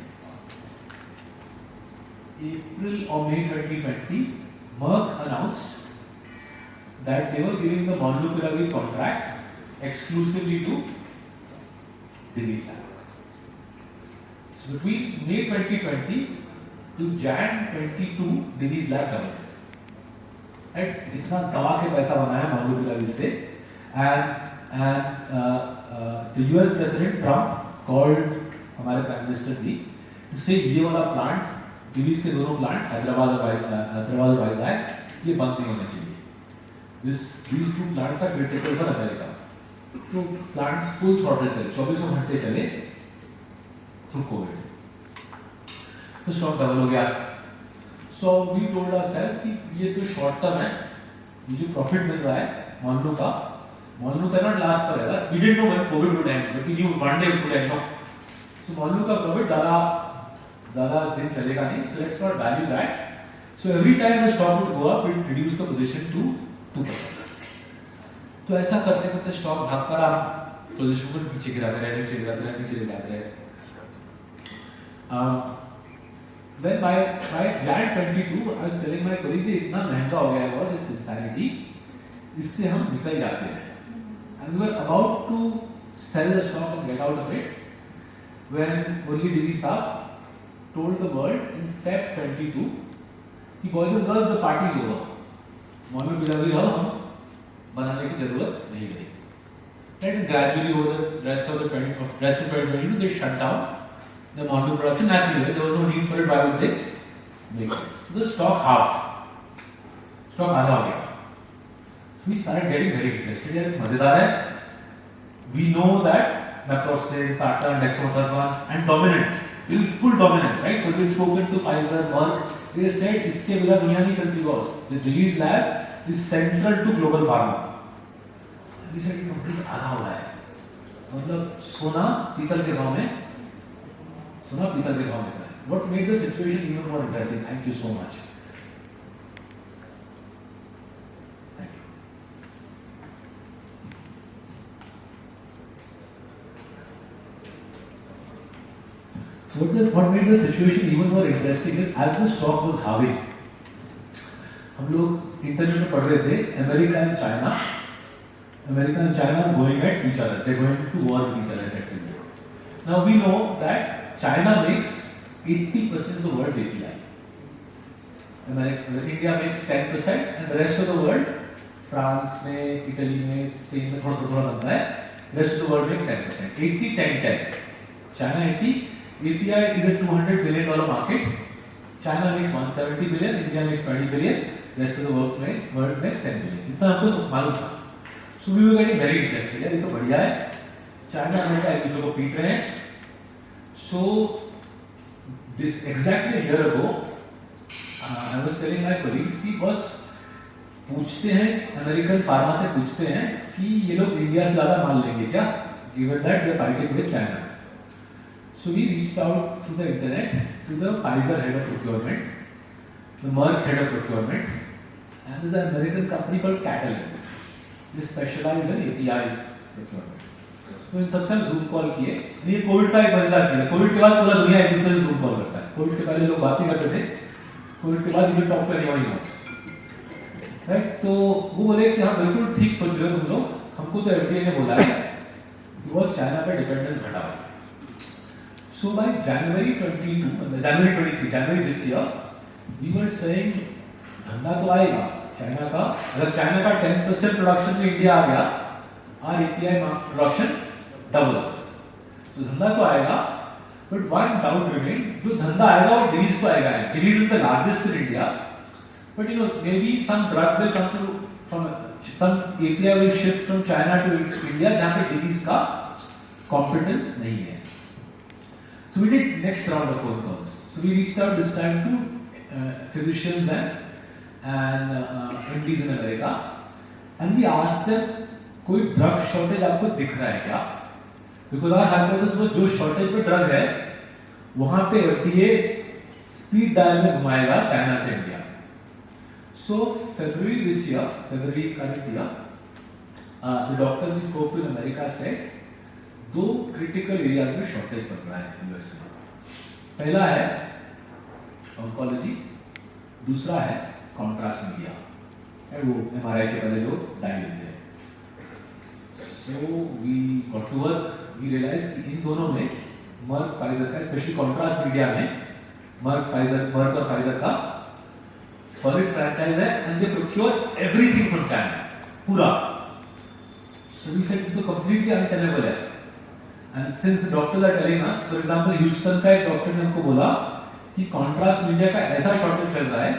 April or May 2020, Merck announced that they were giving the Molnupiravir contract exclusively to Divi's lab. So between May 2020 to Jan 22, Divi's lab doubled. Right? इतना दवा के पैसा बनाया Molnupiravir से, and the US President Trump called हमारे Prime Minister ji to say ये वाला plant, Divi's के दोनों प्लांट हैदराबाद और वाइजैक ये बंद नहीं होने चाहिए. These two plants are critical for America. तो plants full throttle चले, 24 घंटे चले through COVID. तो स्टॉक डबल हो गया. So we told ourselves कि ये तो शॉर्ट टर्म है, मुझे प्रॉफिट मिल रहा है Molnu cannot last forever. We didn't know when COVID would end, but we knew one day it would end. No. So Molnu का प्रॉफिट ज़्यादा दिन चलेगा नहीं. So let's not value that. So every time the stock would go up, it reduced the position to 2%. तो ऐसा करते करते stock भागकर आप पोजीशन को नीचे गिराते रहे. When by Jan 22, I was telling my colleagues इतना महंगा हो गया was it's insanity. इससे हम निकल जाते हैं. And we were about to sell the stock and get out of it when Murali Divi Saab told the world in Feb 22 कि boys and girls the party is over. Molnupiravir हम बनाने की जरूरत नहीं रही. And gradually over the rest of 2022 they shut down They've gone to production naturally. There was no need for it. Why would they make it? So the stock halved. Stock आधा हो गया. We started getting very interested. यार मजेदार है. We know that naproxen, sartan, dextromethorphan, and dominant, बिल्कुल dominant, right? Because we've spoken to Pfizer, Merck. They said इसके बिना दुनिया नहीं चलती boss. The Divi's lab is central to global pharma. We said complete आधा हो रहा है. मतलब सोना पीतल के भाव में बिक रहा है. What made the situation even more interesting? Thank you so much. Thank you. So what made the situation even more interesting is as the stock was halving, हम लोग इंटरनेट में पढ़ रहे थे America and China going at each other. They're going to war with each other effectively. Now we know that China makes 80% of the world's API. India makes 10% and the rest of the world, France में, Italy में, Spain में थोड़ा बनता है. Rest of the world makes 10%. 80, 10, 10. China 80. API is a $200 billion market. China makes 170 billion, India makes 20 billion. Rest of the world makes 10 billion. इतना हमको मालूम था. So we were getting very interested. यार ये तो बढ़िया है. China अमेरिका एक दूसरे को पीट रहे हैं. So this exactly a year ago, I was telling my colleagues कि बस पूछते हैं अमेरिकन फार्मा से पूछते हैं कि ये लोग इंडिया से ज़्यादा माल लेंगे क्या? Given that they are fighting with China. So we reached out through the internet to the Pfizer head of procurement, the Merck head of procurement, and there's an American company called Catalent. They specialize in API procurement. तो इन सबसे हम zoom call किए. ये Covid का एक मजेदार चीज है. कोविड के बाद पूरा दुनिया एक दूसरे से जूम कॉल करता है. कोविड के पहले लोग बातें करते थे. कोविड के बाद ये टॉक पे नहीं हुआ. राइट. तो वो बोले कि हाँ बिल्कुल ठीक सोच रहे हो तुम लोग. हमको तो एफडीए ने बोला है कि वो चाइना पे डिपेंडेंस घटाओ. So by January 23 this year, we were saying धंधा तो आएगा चाइना का. अगर चाइना का 10% प्रोडक्शन में इंडिया आ गया, our API production doubles. तो धंधा तो आएगा, but one doubt remained. जो धंधा आएगा वो Divi's को आएगा. Divi's is the largest in India, but you know maybe some drug will come to from some API will shift from China to India जहाँ पे Divi's का competence नहीं है. So we did next round of phone calls. So we reached out this time to physicians and MDs in America, and we asked them, कोई drug shortage आपको दिख रहा है क्या? Because our hypothesis was जो shortage पे drug है, वहाँ पे FDA स्पीड डायल में घुमाएगा चाइना से India. So February current year, the doctors we spoke to in America said, दो क्रिटिकल एरियाज में शॉर्टेज पड़ रहा है यूएस में. पहला है ऑन्कोलॉजी, दूसरा है कॉन्ट्रास्ट मीडिया, वो एमआरआई के पहले जो डाई लेते हैं. So we got to work. We realise कि इन दोनों में मर्क फाइजर का, स्पेशली कॉन्ट्रास्ट मीडिया में मर्क और फाइजर का सॉलिड फ्रैंचाइज है, and they procure everything from China पूरा. सो वी सेड तो कंप्लीटली अनटेनेबल है. And since the doctors are telling us, for example, Houston का एक डॉक्टर ने हमको बोला कि कॉन्ट्रास्ट मीडिया का ऐसा शॉर्टेज चल रहा है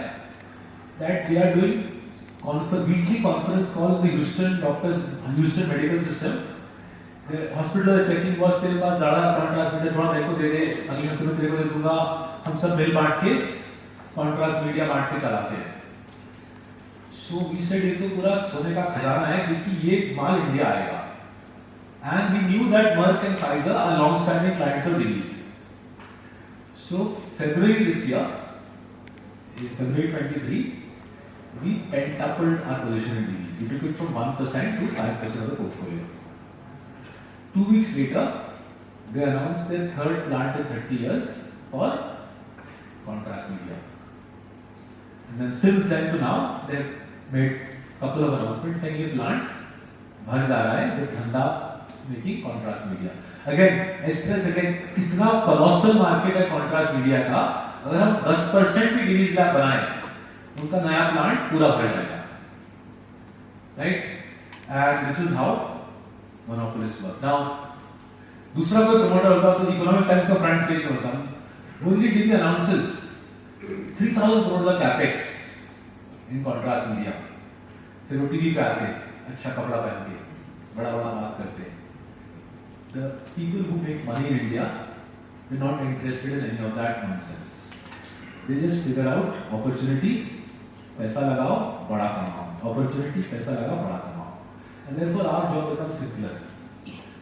that they are doing weekly conference call with the Houston medical system. The hospital are checking, boss तेरे पास ज़्यादा कॉन्ट्रास्ट मीडिया थोड़ा मेरे को दे दे, अगले हफ्ते में तेरे को दे दूँगा. हम सब मिल बांट के कॉन्ट्रास्ट मीडिया बांट के चलाते हैं. So we said ये तो पूरा सोने का खजाना है क्योंकि ये माल इंडिया आएगा. And we knew that Merck and Pfizer are long-standing clients of Divi's. So February this year, in February 23, we pentabled our position in Divi's. We took it from 1% to 5% of the portfolio. 2 weeks later, they announced their third plant in 30 years for contrast media. And then since then to now, they've made a couple of announcements saying ये plant भर जा रहा है with धंधा making contrast media. Again, stress again, इतना colossal market है contrast media का. अगर हम 10% भी Divi's lab बनाएं, उनका नया plant पूरा भर जाएगा. Right? And this is how monopolists work. Now, दूसरा कोई प्रमोटर होता तो इकोनॉमिक टाइम्स का फ्रंट पेज में होता, ओनली टीवी अनाउंसेस 3000 करोड़ का कैपेक्स इन कॉन्ट्रास्ट मीडिया, फिर वो टीवी पे आते अच्छा कपड़ा पहन के बड़ा बड़ा बात करते। The people who make money in India, they're not interested in any of that nonsense. They just figure out opportunity, पैसा लगाओ बड़ा कमाओ, opportunity पैसा लगाओ बड़ा कमाओ, and therefore our job becomes simpler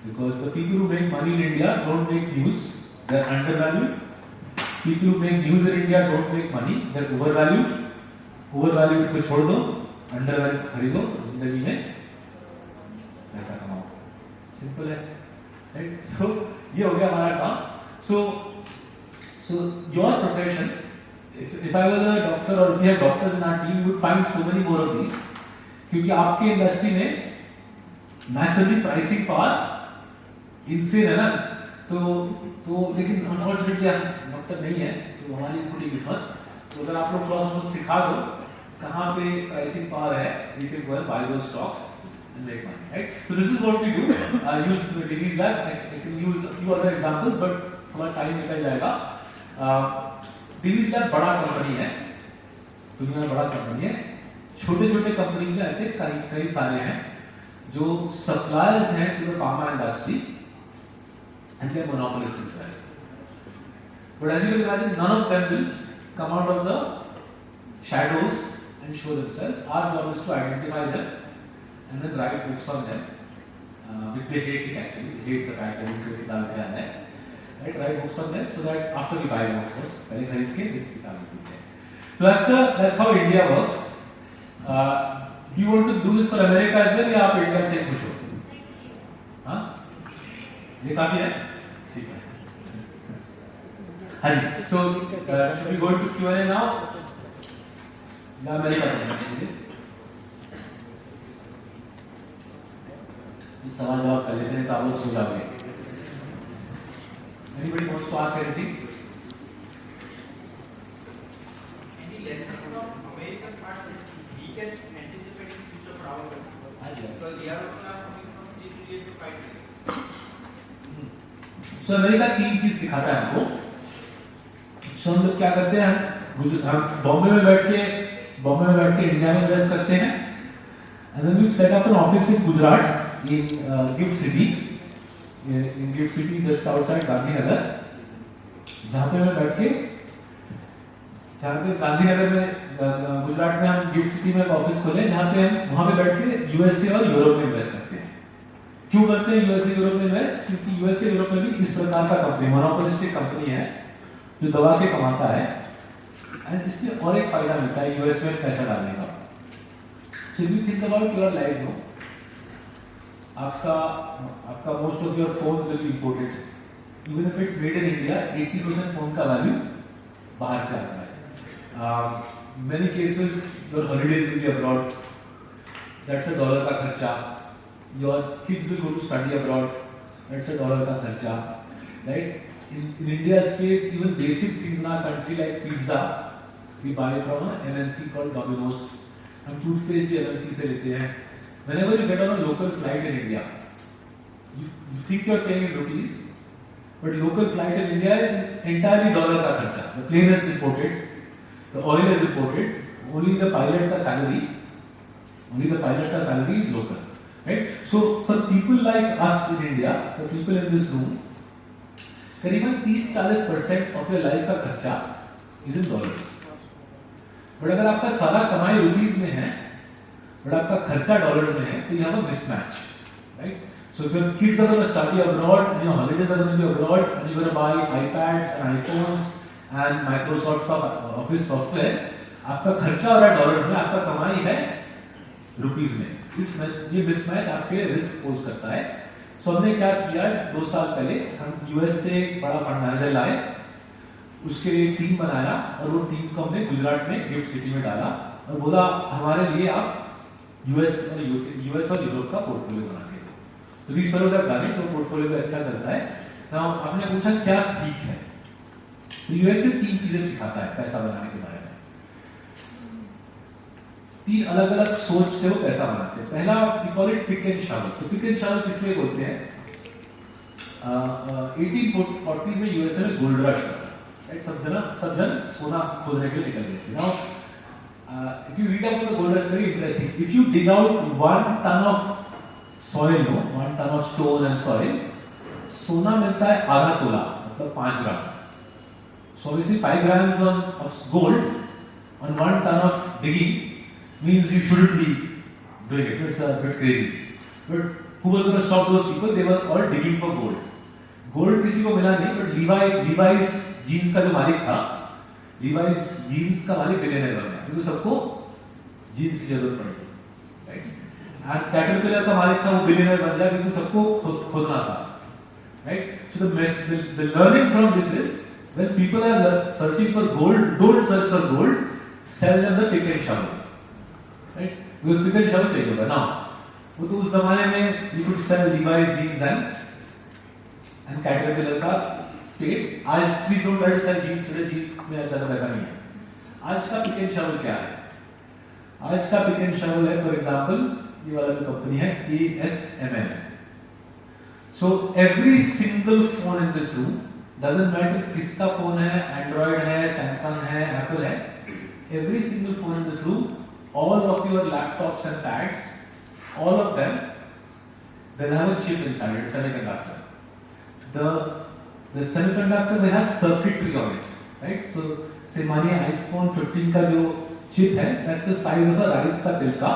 because the people who make money in India don't make news, they're undervalued. People who make news in India don't make money, they're overvalued. Overvalued को छोड़ दो, undervalued खरीदो, जिंदगी में पैसा कमाओ, simple है, right? So ये हो गया हमारा काम. So your profession, if I was a doctor or if we have doctors in our team, you would find so many more of these. क्योंकि आपके इंडस्ट्री में naturally pricing power insane है ना, तो लेकिन unfortunately डॉक्टर नहीं है, तो हमारी पूरी किस्मत. तो अगर आप लोग थोड़ा बहुत सिखा दो कहाँ पे प्राइसिंग पावर है, we can go and buy those stocks and make money, right? So this is what we do. I use Divi's Lab. I can use a few other examples, but थोड़ा time निकल जाएगा. Divi's Lab बड़ा company है, दुनिया में बड़ा company है. छोटे छोटे कंपनीज में ऐसे कई सारे हैं जो सप्लायर्स हैं to the pharma industry and they are monopolists as well. But as you can imagine, none of them will come out of the shadows and show themselves. Our job is to identify them and then write books on them, which they hate it actually. They hate the fact that उनके किताब पे आना है. Right? Write books on them so that after we buy them, of course, पहले खरीद के किताब लिखते हैं. So that's how India works. Do you want to do this for America as well, या आप इंडिया से खुश हो? हाँ? ये काफी है? ठीक है. हाँ जी. So should we go into Q&A now? या अमेरिका से? सवाल जवाब कर लेते हैं तो आप लोग सो जाओगे. Anybody wants to ask anything? Any lesson from American part that we can anticipate in future for our customers? हाँ जी. Because they are also coming from 3 years to 5 years. So America 3 चीज सिखाता है हमको. So हम लोग क्या करते हैं, हम बॉम्बे में बैठ के इंडिया में इन्वेस्ट करते हैं, and then we set up an office in Gujarat in Gift City, in Gift City just outside Gandhinagar, जहाँ पे मैं बैठ के, जहाँ पे गांधीनगर में गुजरात में हम गिफ्ट सिटी में एक ऑफिस खोले जहाँ पे हम वहाँ पे बैठ के यूएसए और यूरोप में इन्वेस्ट करते हैं. क्यों करते हैं यूएसए यूरोप में इन्वेस्ट? क्योंकि यूएसए यूरोप में भी इस प्रकार का कंपनी, मोनोपोलिस्टिक कंपनी है जो दबा के कमाता है, एंड इसमें और एक फायदा मिलता है यूएस में पैसा डालने का. So if you think about your life no, आपका most of your phones will be imported. Even if it's made in India, 80% phone का वैल्यू बाहर से आता है. Many cases your holidays will be abroad, that's a dollar का खर्चा. Your kids will go to study abroad, that's a dollar का खर्चा, right? In India's case, even basic things in our country like pizza, we buy from a MNC called Domino's. हम toothpaste भी MNC से लेते हैं. Whenever you get on a local flight in India, you think you are paying in rupees, but local flight in India is entirely dollar का खर्चा. The plane is imported, the oil is imported, only the pilot का salary is local, right? So for people like us in India, for people in this room, करीबन 30-40% of your life का खर्चा is in dollars. But अगर आपका सारा कमाई rupees में है बट आपका खर्चा डॉलर्स में है, तो you have a mismatch, right? So if your kids are gonna study abroad and your holidays are gonna be abroad and you gonna buy iPads and iPhones and Microsoft का office software, आपका खर्चा हो रहा है dollars में, आपका कमाई है रुपीस में. ये मिसमैच आपके रिस्क पोज करता है. सो हमने क्या किया, 2 साल पहले हम यूएस से एक बड़ा फंड मैनेजर लाए, उसके लिए टीम बनाया और वो टीम को हमने गुजरात में गिफ्ट सिटी में डाला और बोला हमारे लिए आप यूएस और यूरोप का पोर्टफोलियो बना के दो. तो this fellows have done it, तो पोर्टफोलियो भी अच्छा चलता है. नाउ आपने पूछा क्या सीख है, तो यूएस से 3 चीजें सिखाता है पैसा बनाने के बारे में. 3 अलग अलग सोच से वो पैसा बनाते हैं. पहला we call it pick and shovel. So pick and shovel किस लिए बोलते हैं? 1840s में यूएसए में गोल्ड रश हुआ, राइट? सब जन सोना खोदने के लिए निकल गए थे। Now if you read about the gold rush, very interesting. If you dig out 1 ton of soil, no, 1 ton of stone and soil, सोना मिलता है आधा तोला, मतलब 5 ग्राम. So obviously 5 grams of gold on 1 ton of digging means you shouldn't be doing it. It's a bit crazy. But who was going to stop those people? They were all digging for gold. Gold किसी को मिला नहीं, but Levi's jeans का जो मालिक था, Levi's jeans का मालिक बिलियनर बन गया क्योंकि सबको जीन्स की जरूरत पड़ी, राइट? एंड कैटरपिलर का मालिक था, वो बिलियनर बन गया क्योंकि सबको खोदना था, right? So the learning from this is when people are searching for gold, don't search for gold, sell them the pick and shovel, right? Because pick and shovel चाहिए होगा ना, वो तो उस जमाने में you could sell Levi's jeans and Caterpillar का spade. आज please don't try to sell jeans today, jeans में ज्यादा पैसा नहीं है. आज का पिक एंड शवल क्या है? आज का पिक एंड शवल है, फॉर एग्जांपल ये वाला जो कंपनी है ASML. So every single phone in this room, doesn't matter किसका फोन है, एंड्रॉइड है, सैमसंग है, एप्पल है, every single phone in this room, all of your laptops and pads, all of them, they'll have a chip inside it, semiconductor. The semiconductor will have circuitry on it, right? So say मानिए iPhone 15 का जो chip है, that's the size of a rice का tilka.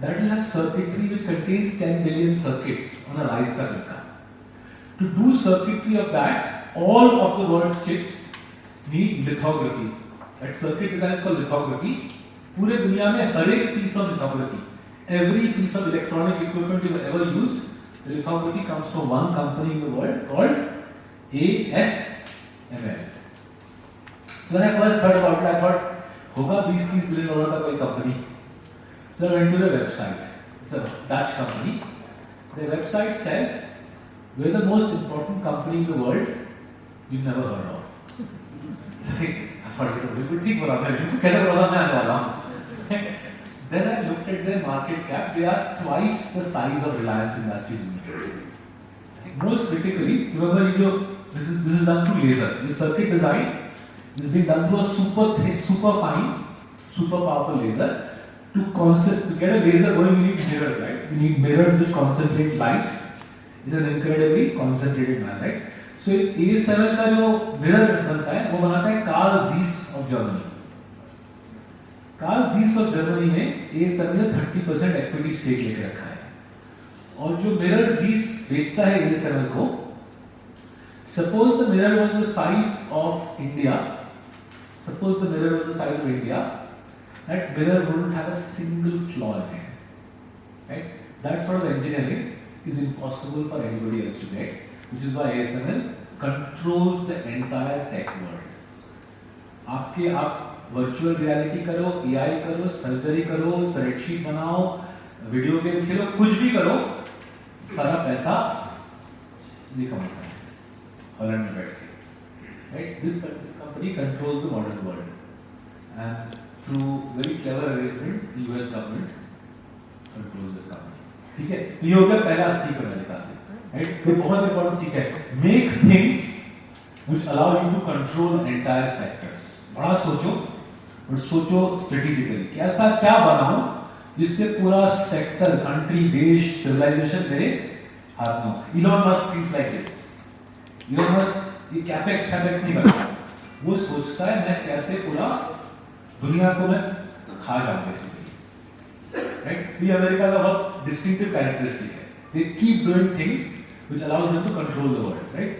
That will have circuitry which contains 10 billion circuits on a rice का tilka. To do circuitry of that, all of the world's chips need lithography. That circuit design is called lithography. पूरे दुनिया में हर एक piece of lithography, every piece of electronic equipment you've ever used, the lithography comes from one company in the world called ASML. So when I first heard about it, I thought, होगा 20-30 billion dollar का कोई company. So I went to the website. It's a Dutch company. The website says we're the most important company in the world you've never heard of. I thought बिल्कुल ठीक बोला था, बिल्कुल कैसे बोला मैं आने वाला हूँ. Then I looked at their market cap. They are twice the size of Reliance Industries Limited. Most critically, remember, this is done through laser. This circuit design is being done through a super fine, super powerful laser. To get a laser going, you need mirrors, right? You need mirrors which concentrate light in an incredibly concentrated manner, right? So A7 का जो mirror बनता है, वो बनाता है Carl Zeiss of Germany. Carl Zeiss of Germany में A7 ने 30% equity stake लेके रखा है, और जो मिरर ज़ीस बेचता है A7 को, suppose the mirror was the size of India, that mirror wouldn't have a single flaw in it, right? That sort of engineering is impossible for anybody else to get, which is why ASML controls the entire tech world. आप virtual reality करो, AI करो, surgery करो, spreadsheet बनाओ, video game खेलो, कुछ भी करो, सारा पैसा ये कमाता है हॉलैंड में बैठ के, right? This company controls the modern world, and through very clever arrangements the US government controls this company. ठीक है, तो ये हो गया पहला सीख अमेरिका से, राइट? ये बहुत इंपॉर्टेंट सीख है, make things which allow you to control entire sectors. बड़ा सोचो, बट सोचो स्ट्रेटेजिकली, कैसा क्या बनाऊं जिससे पूरा सेक्टर, कंट्री, देश, सिविलाइजेशन मेरे हाथ में हो. Elon Musk thinks like this. Elon Musk ये कैपेक्स नहीं करता, वो सोचता है मैं कैसे पूरा दुनिया को मैं खा जाऊं बेसिकली, राइट? ये अमेरिका का बहुत डिस्टिंक्टिव कैरेक्टरिस्टिक है. They keep doing things which allows them to control the world, right?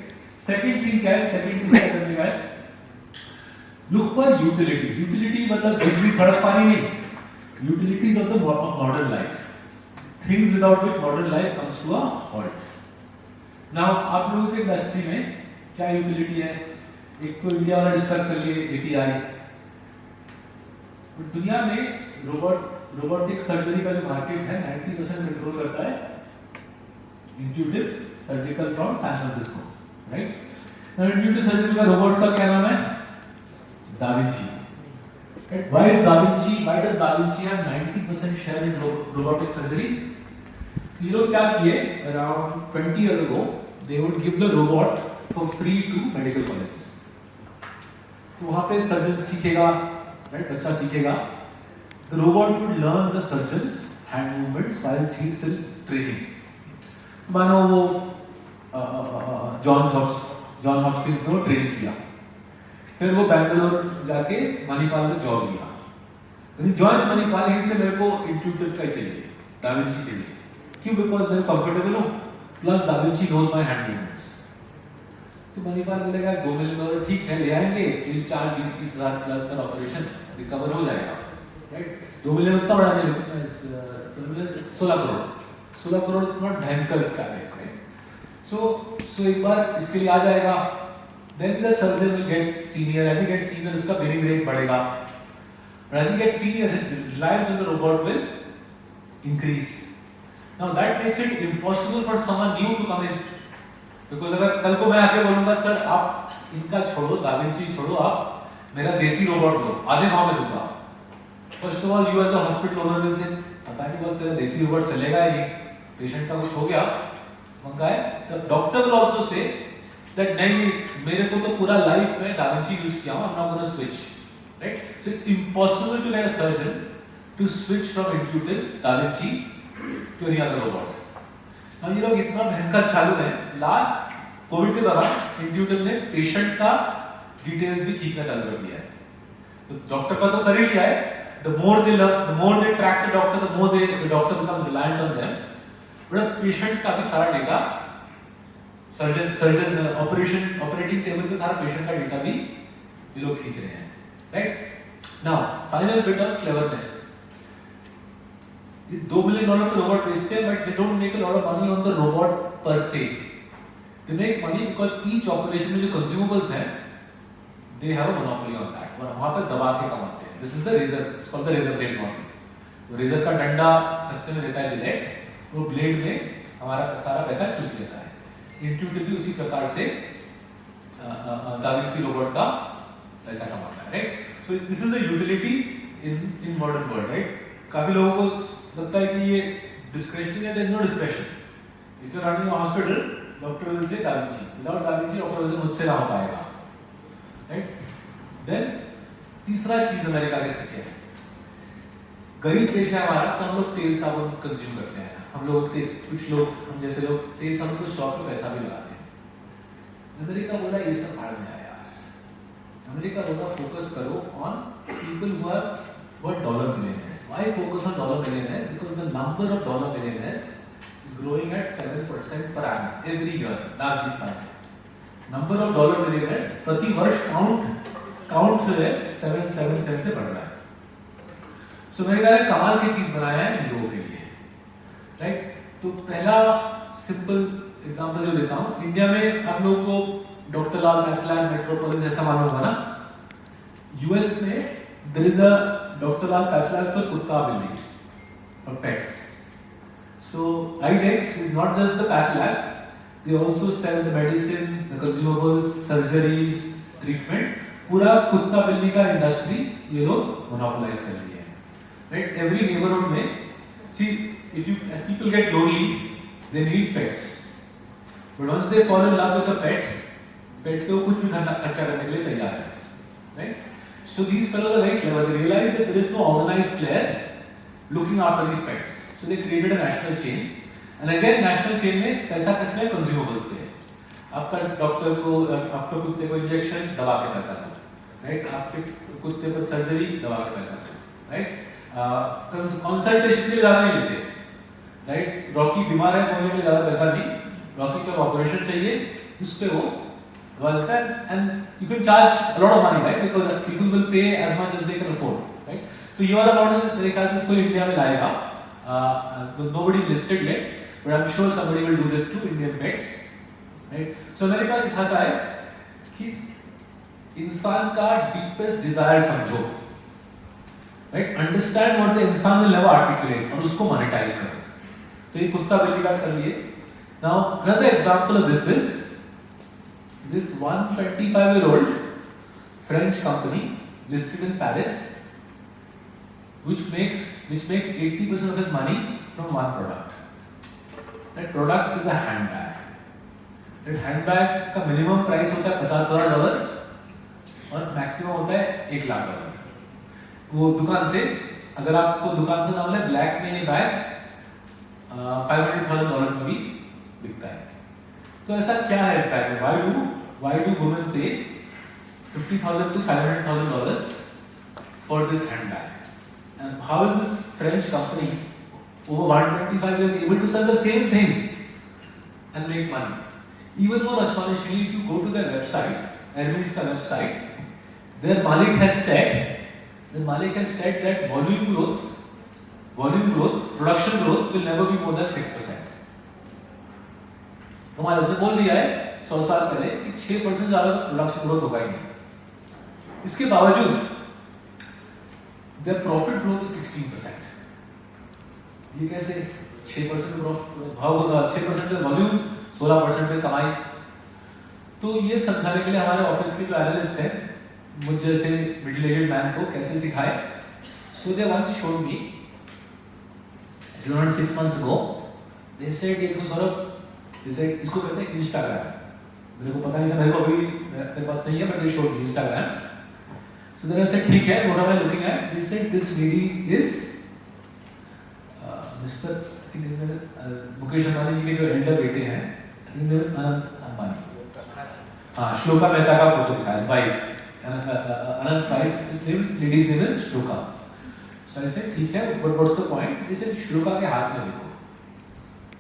Second thing क्या है? सेकंड थिंग क्या करने का है? Look for utilities. Utility मतलब बिजली, सड़क, पानी नहीं. Utilities of modern life. Things without which modern life comes to a halt. Now आप लोगों के इंडस्ट्री में क्या यूटिलिटी है? एक तो इंडिया वाला डिस्कस कर लिए API. दुनिया में रोबोटिक सर्जरी का जो मार्केट है 90% कंट्रोल करता है Intuitive Surgical from San Francisco, right? Intuitive surgery का रोबोट का क्या नाम है? Da Vinci. Right? Why does Da Vinci have 90% share in robotic surgery? ये लोग क्या किए? Around 20 years ago, they would give the robot for free to medical colleges. तो वहाँ पे सर्जन सीखेगा, राइट, बच्चा सीखेगा. The robot would learn the surgeon's hand movements whilst he is still training. मानो वो जॉन हॉपकिंस में वो ट्रेनिंग किया, फिर वो बैंगलोर जाके मणिपाल में जॉब लिया. जॉइन मणिपाल इनसे मेरे को इंट्यूटिव का चाहिए, दाविंची चाहिए. क्यों? बिकॉज मैं कंफर्टेबल हूँ, plus da Vinci knows my hand movements. तो मणिपाल बोलेगा $2 मिलियन ठीक है, ले आएंगे, 20-30 हज़ार क्लब पर ऑपरेशन रिकवर हो जाएगा, राइट. 2 मिलियन उतना बड़ा नहीं, 16 करोड़ इतना भयंकर कैपेक्स, राइट. सो एक बार इसके लिए आ जाएगा. Then the surgeon will get senior, as he get senior उसका बिलिंग रेट बढ़ेगा. But as he gets senior, his reliance on the robot will increase. Now that makes it impossible for someone new to come in. Because अगर कल को मैं आके बोलूँगा sir आप इनका छोड़ो, दाविंची छोड़ो, आप मेरा देसी रोबोट लो, आधे भाव में दूंगा. First of all, you as a hospital owner will say, पता नहीं बस तेरा देसी रोबोट चलेगा ही नहीं, पेशेंट का कुछ हो गया, मंगाए. The doctor will also say that नहीं, मेरे को तो पूरा लाइफ में दाविंची यूज किया हूँ, I'm not going to switch. Right? So it's impossible to get a surgeon to switch from Intuitive's Da Vinci to any other robot. Now ये लोग इतना भयंकर चालू है. लास्ट कोविड के दौरान इंट्यूटिव ने पेशेंट का डिटेल्स भी खींचना चालू कर दिया है. तो डॉक्टर का तो कर ही लिया है. The more they learn, the more they track the doctor, the more the doctor becomes reliant on them. But patient का भी सारा डेटा सर्जन ऑपरेटिंग टेबल पे सारा पेशेंट का डेटा भी ये लोग खींच रहे हैं. Right? Now, final bit of cleverness. ये $2 मिलियन पे रोबोट बेचते हैं, but they don't make a lot of money on the robot per se. They make money because each operation में जो consumables हैं, they have a monopoly on that. और वहाँ पे दबा के कमाते हैं. This is the razor, it's called the razor blade model. तो razor का डंडा सस्ते में देता है जिलेट, वो ब्लेड में हमारा सारा पैसा चूस लेता है. इंट्यूटिव भी उसी प्रकार से दाविंची रोबोट का पैसा कमाता है, right. So this is the utility in modern world, right. काफी लोगों को लगता है कि ये डिस्क्रिप्शन है, there is no description. If you are running a hospital, doctor will say da Vinci, without da Vinci doctor will say मुझसे ना हो पाएगा, राइट. देन तीसरा चीज अमेरिका के सिक्के है. गरीब देश है हमारा, तो हम लोग तेल साबुन कंज्यूम करते हैं. हम लोग कुछ लोग, हम जैसे लोग तेल साबुन को स्टॉक में पैसा भी लगाते हैं. अमेरिका बोला ये सब भाड़ में आया. अमेरिका बोला फोकस करो on people who are dollar millionaires. Why focus on dollar millionaires? Because the number of dollar millionaires is growing at 7% per annum every year. Last 20 साल से नंबर ऑफ डॉलर मिलियनेयर्स प्रति वर्ष count जो है 777 से बढ़ रहा है. सो अमेरिका ने कमाल की चीज बनाया है इन लोगों के लिए, राइट. तो पहला सिंपल एग्जांपल जो देता हूँ, इंडिया में आप लोगों को डॉक्टर लाल पैथलैब मेट्रोपोलिस ऐसा मालूम होगा ना. यूएस में there is a doctor Lal pathlab for कुत्ता बिल्ली, for pets. So IDEXX is not just the pathlab, they also sell the medicine, the consumables, surgeries, treatment. पूरा कुत्ता बिल्ली का इंडस्ट्री ये लोग मोनोपोलाइज कर लिए हैं, राइट. एवरी नेबरहुड में, see if you age people get lonely they need pets, but once they fall in love with a pet पे वो कुछ भी खर्चा करने के लिए तैयार है, right. So these fellows are very clever. They realise that there is no organised player looking after these pets, so they created a national chain. And again national chain में पैसा किसमें? कंज्यूमेबल्स पे. आपका डॉक्टर को, आपके कुत्ते को injection, दवा के पैसा दो, राइट. आपके कुत्ते पर सर्जरी, दवा के पैसा दो, राइट. कंसल्टेशन के लिए ज्यादा नहीं लेते, राइट. रॉकी बीमार है, बोलने के लिए ज्यादा पैसा नहीं. रॉकी को ऑपरेशन चाहिए, उस पे वो well then, and you can charge a lot of money, right? Because people will pay as much as they can afford, right? तो ये वाला मॉडल मेरे ख्याल से कोई इंडिया में लाएगा. Nobody listed yet, but I'm sure somebody will do this to Indian pets, right? So America सिखाता है कि इंसान का deepest desire समझो, right? Understand what the इंसान will never articulate और उसको monetize करो. तो ये कुत्ता बिल्ली का कर लिए. Now another example of this is this 125-year-old French company listed in Paris, which makes 80% of its money from one product. That product is a handbag. Handbag का मिनिमम प्राइस होता है $50,000 और मैक्सिमम होता है $1,00,000। वो दुकान से, अगर आपको दुकान से नाम ले, ब्लैक में ये बैग $500,000 में भी बिकता है। तो ऐसा क्या है इस बैग में? Why do women pay $50,000 to $500,000 for this handbag? And how is this French company over 125 years able to sell the same thing and make money? Even more astonishingly, if you go to their website, Hermes ka website, their Malik has said that volume growth, production growth will never be more than 6%. तो हमारे उसने बोल दिया है 100 साल पहले कि 6% ज्यादा प्रोडक्शन ग्रोथ होगा ही नहीं। इसके बावजूद their profit growth is 16%। ये कैसे? 6% भाव, 6% वॉल्यूम, 16% में कमाई। तो ये समझाने के लिए हमारे ऑफिस के जो एनालिस्ट हैं, मुझ जैसे मिडिल एजेड मैन को कैसे सिखाए। So they once showed me, around 6 months ago, they said ये सौरभ, जैसे इसको कहते हैं इंस्टाग्राम। मेरे को पता नहीं था, मेरे को अभी मेरे पास नहीं है, but they showed me Instagram. So then I said ठीक है, what am I looking at? They said this lady is Mr. I think his name is Mukesh Ambani जी के जो एल्डर बेटे हैं, his name is Anant Ambani. हाँ, श्लोका मेहता का फोटो दिखा, his wife, Anant's wife, his lady's name is shloka. So I said ठीक है, but what's the point? They said shloka के हाथ में देखो।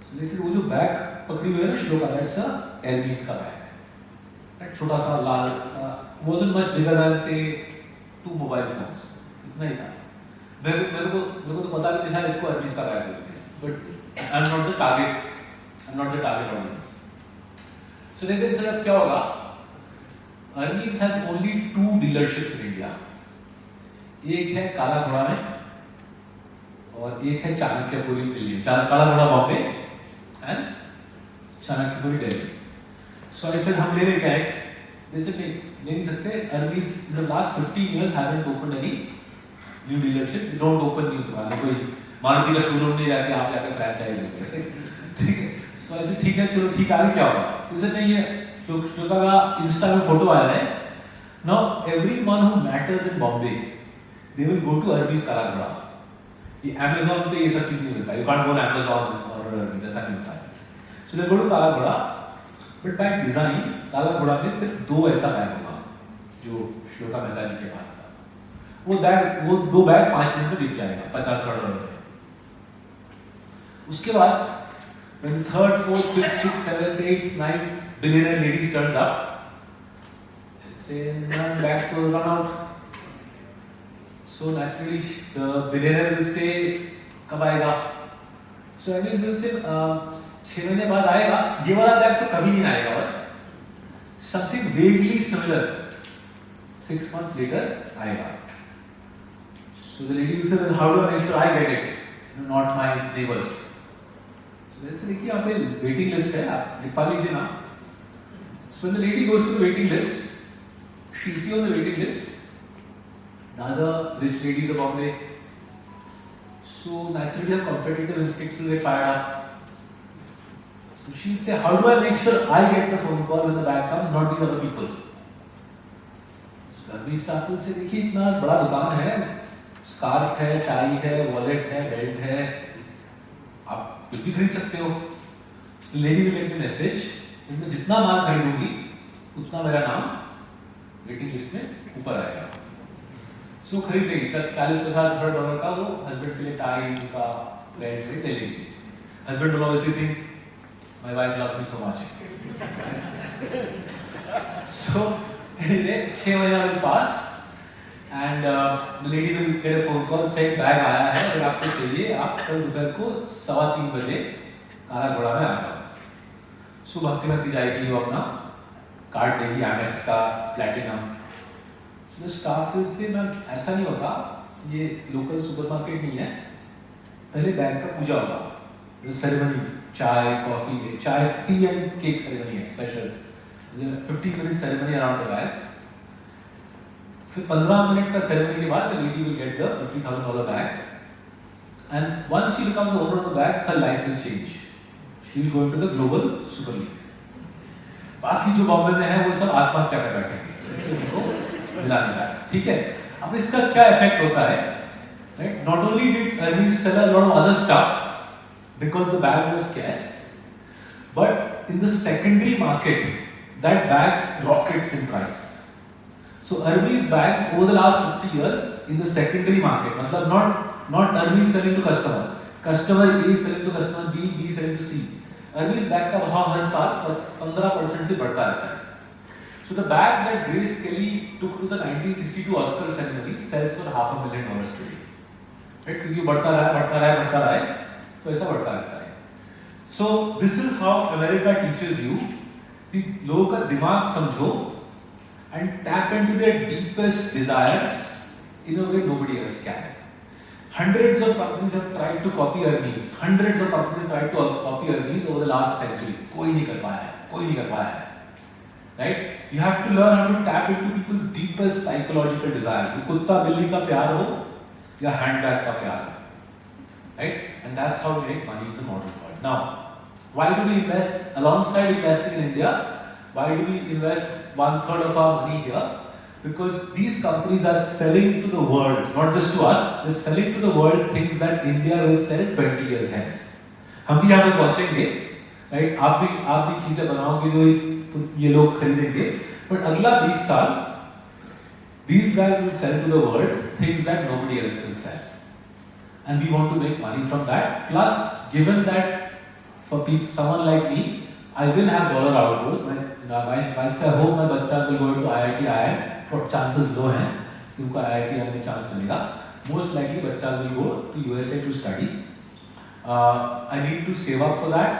So they said वो जो बैग पकड़ी हुई है ना श्लोका, that's a Hermes का बैग, right? छोटा सा लाल सा, wasn't much bigger than say 2 mobile phones, इतना ही था। मेरे को तो पता भी नहीं था इसको Hermes का बैग बोलते हैं, but I'm not the target audience। So देखते हैं सर क्या होगा। Hermes has only 2 dealerships in India। एक है काला घोड़ा में और एक है चाणक्यपुरी दिल्ली। काला घोड़ा Bombay and Chanakyapuri Delhi. So I said हम ले लेके आए, जैसे ले नहीं सकते। Hermes in the last 15 years hasn't opened any new dealership। They don't open new दुकान, कोई मारुति का शोरूम नहीं जाके आप जाके फ्रैंचाइज लेते, ठीक है। सो ऐसे ठीक है, चलो ठीक, आगे क्या होगा? जैसे नहीं है, श्लोका का इंस्टा में फोटो आया है। Now everyone who matters in Bombay they will go to Hermes Kala घोड़ा। ये Amazon पे ये सब चीज नहीं मिलता, you can't go to Amazon और Hermes, ऐसा नहीं होता है। सो दे गो टू काला घोड़ा, बट बाय डिजाइन काला घोड़ा में सिर्फ 2 ऐसा बैग होगा जो श्लोका मेहता जी के पास था। वो 2 बैग 5 मिनट में बिक जाएगा $50,000 में। उसके बाद when the 3rd, 4th, 5th, 6th, 7th, 8th, 9th billionaire ladies turns up, say none back to run out. So naturally the billionaire will say कब आएगा? So Hermes will say 6 महीने बाद आएगा। ये वाला बैग तो कभी नहीं आएगा, और something vaguely similar 6 months later आएगा। So the lady will say, then how do I make sure I get it, not my neighbors? So they say देखिए यहाँ पे waiting list है, आप लिखवा लीजिए ना। So when the lady goes to the waiting list, she see on the waiting list the other rich ladies of Bombay. So naturally her competitive instincts will get fired up. So she'll say, how do I make sure I get the phone call when the bag comes, not the other people? So the Hermes staff will say, देखिए इतना बड़ा दुकान है, scarf है, tie है, wallet है, belt है, आप कुछ भी खरीद सकते हो। So lady will get the message, मैं जितना माल खरीदूंगी उतना मेरा नाम वेटिंग लिस्ट में ऊपर आएगा। सो खरीद लेगी, $40,000 का वो हस्बैंड के लिए टाई का बेल्ट ले लेगी। Husband will obviously think my wife loves me so much। So anyway 6 महीना will pass and the lady will get a phone call saying bag आया है, अगर आपको चाहिए आप कल दोपहर को 3:15 बजे काला घोड़ा में आ जाओ। सो भक्ति जाएगी, वो अपना कार्ड देगी Amex का platinum. So the staff will say ma'am ऐसा नहीं होता, ये लोकल सुपरमार्केट नहीं है, पहले बैग का पूजा होगा, सेरेमनी, चाय कॉफी, चाय टी एंड केक सेरेमनी है special, 15 minute ceremony around the bag. फिर 15 मिनट का सेरेमनी के बाद the lady will get the $50,000 bag, and once she becomes the owner of the bag, her life will change. She will go into the global super league. बाकी जो बॉम्बे में है वो सब आत्महत्या कर बैठेंगे, उनको मिला नहीं रहा, ठीक है। अब इसका क्या इफेक्ट होता है, right? Not only did Hermes sell a lot of other stuff because the bag was scarce, but in the secondary market, that bag rockets in price. So Hermes bags over the last 50 years in the secondary market, मतलब not Hermes selling to customer A selling to customer B selling to C. Hermes bag का भाव हर साल 15% से बढ़ता रहता है. So the bag that Grace Kelly took to the 1962 Oscar ceremony sells for $500,000 today. Right? क्योंकि बढ़ता रहा है, तो ऐसा बढ़ता रहता है. So this is how America teaches you कि लोगों का दिमाग समझो and tap into their deepest desires in a way nobody else can. Hundreds of companies have tried to copy Hermes. Hundreds of companies have tried to copy Hermes over the last century. कोई नहीं कर पाया है. Right? You have to learn how to tap into people's deepest psychological desires. वो कुत्ता बिल्ली का प्यार हो या handbag का प्यार हो. Right? And that's how we make money in the modern world. Now, why do we invest alongside investing in India? Why do we invest 1/3 of our money here? Because these companies are selling to the world, not just to us. They're selling to the world things that India will sell 20 years hence. हम भी यहाँ पे पहुँचेंगे, right? आप भी चीजें बनाओगे जो ये लोग खरीदेंगे. But अगला 20 साल, these guys will sell to the world things that nobody else will sell, and we want to make money from that. Plus, given that for people, someone like me, I will have dollar outgoes. Whilst I hope my bachas will go into IIT, IIM, chances low हैं कि उनको IIT में chance मिलेगा. Most likely bachas will go to USA to study. I need to save up for that,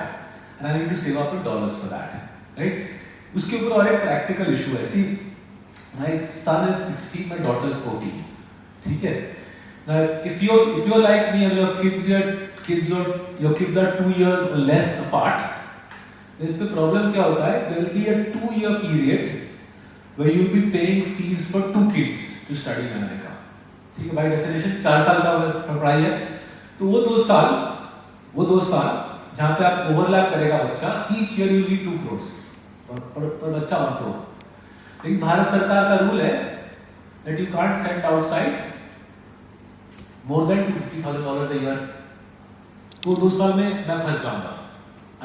and I need to save up in dollars for that, right? उसके ऊपर और एक practical issue है. See, my son is 16, my daughter is 14. ठीक है? Now, if you're like me and your kids are 2 years or less apart, इस पे problem क्या होता है? There will be a 2-year period where you will be paying fees for 2 kids to study in America. ठीक है, by definition 4 साल का पढ़ाई है, तो वो 2 साल जहाँ पे आप ओवरलैप करेगा बच्चा, each year you will be 2 crores पर बच्चा 1 crore. लेकिन भारत सरकार का रूल है that you can't send outside more than $250,000 a year. तो 2 साल में मैं फंस जाऊंगा.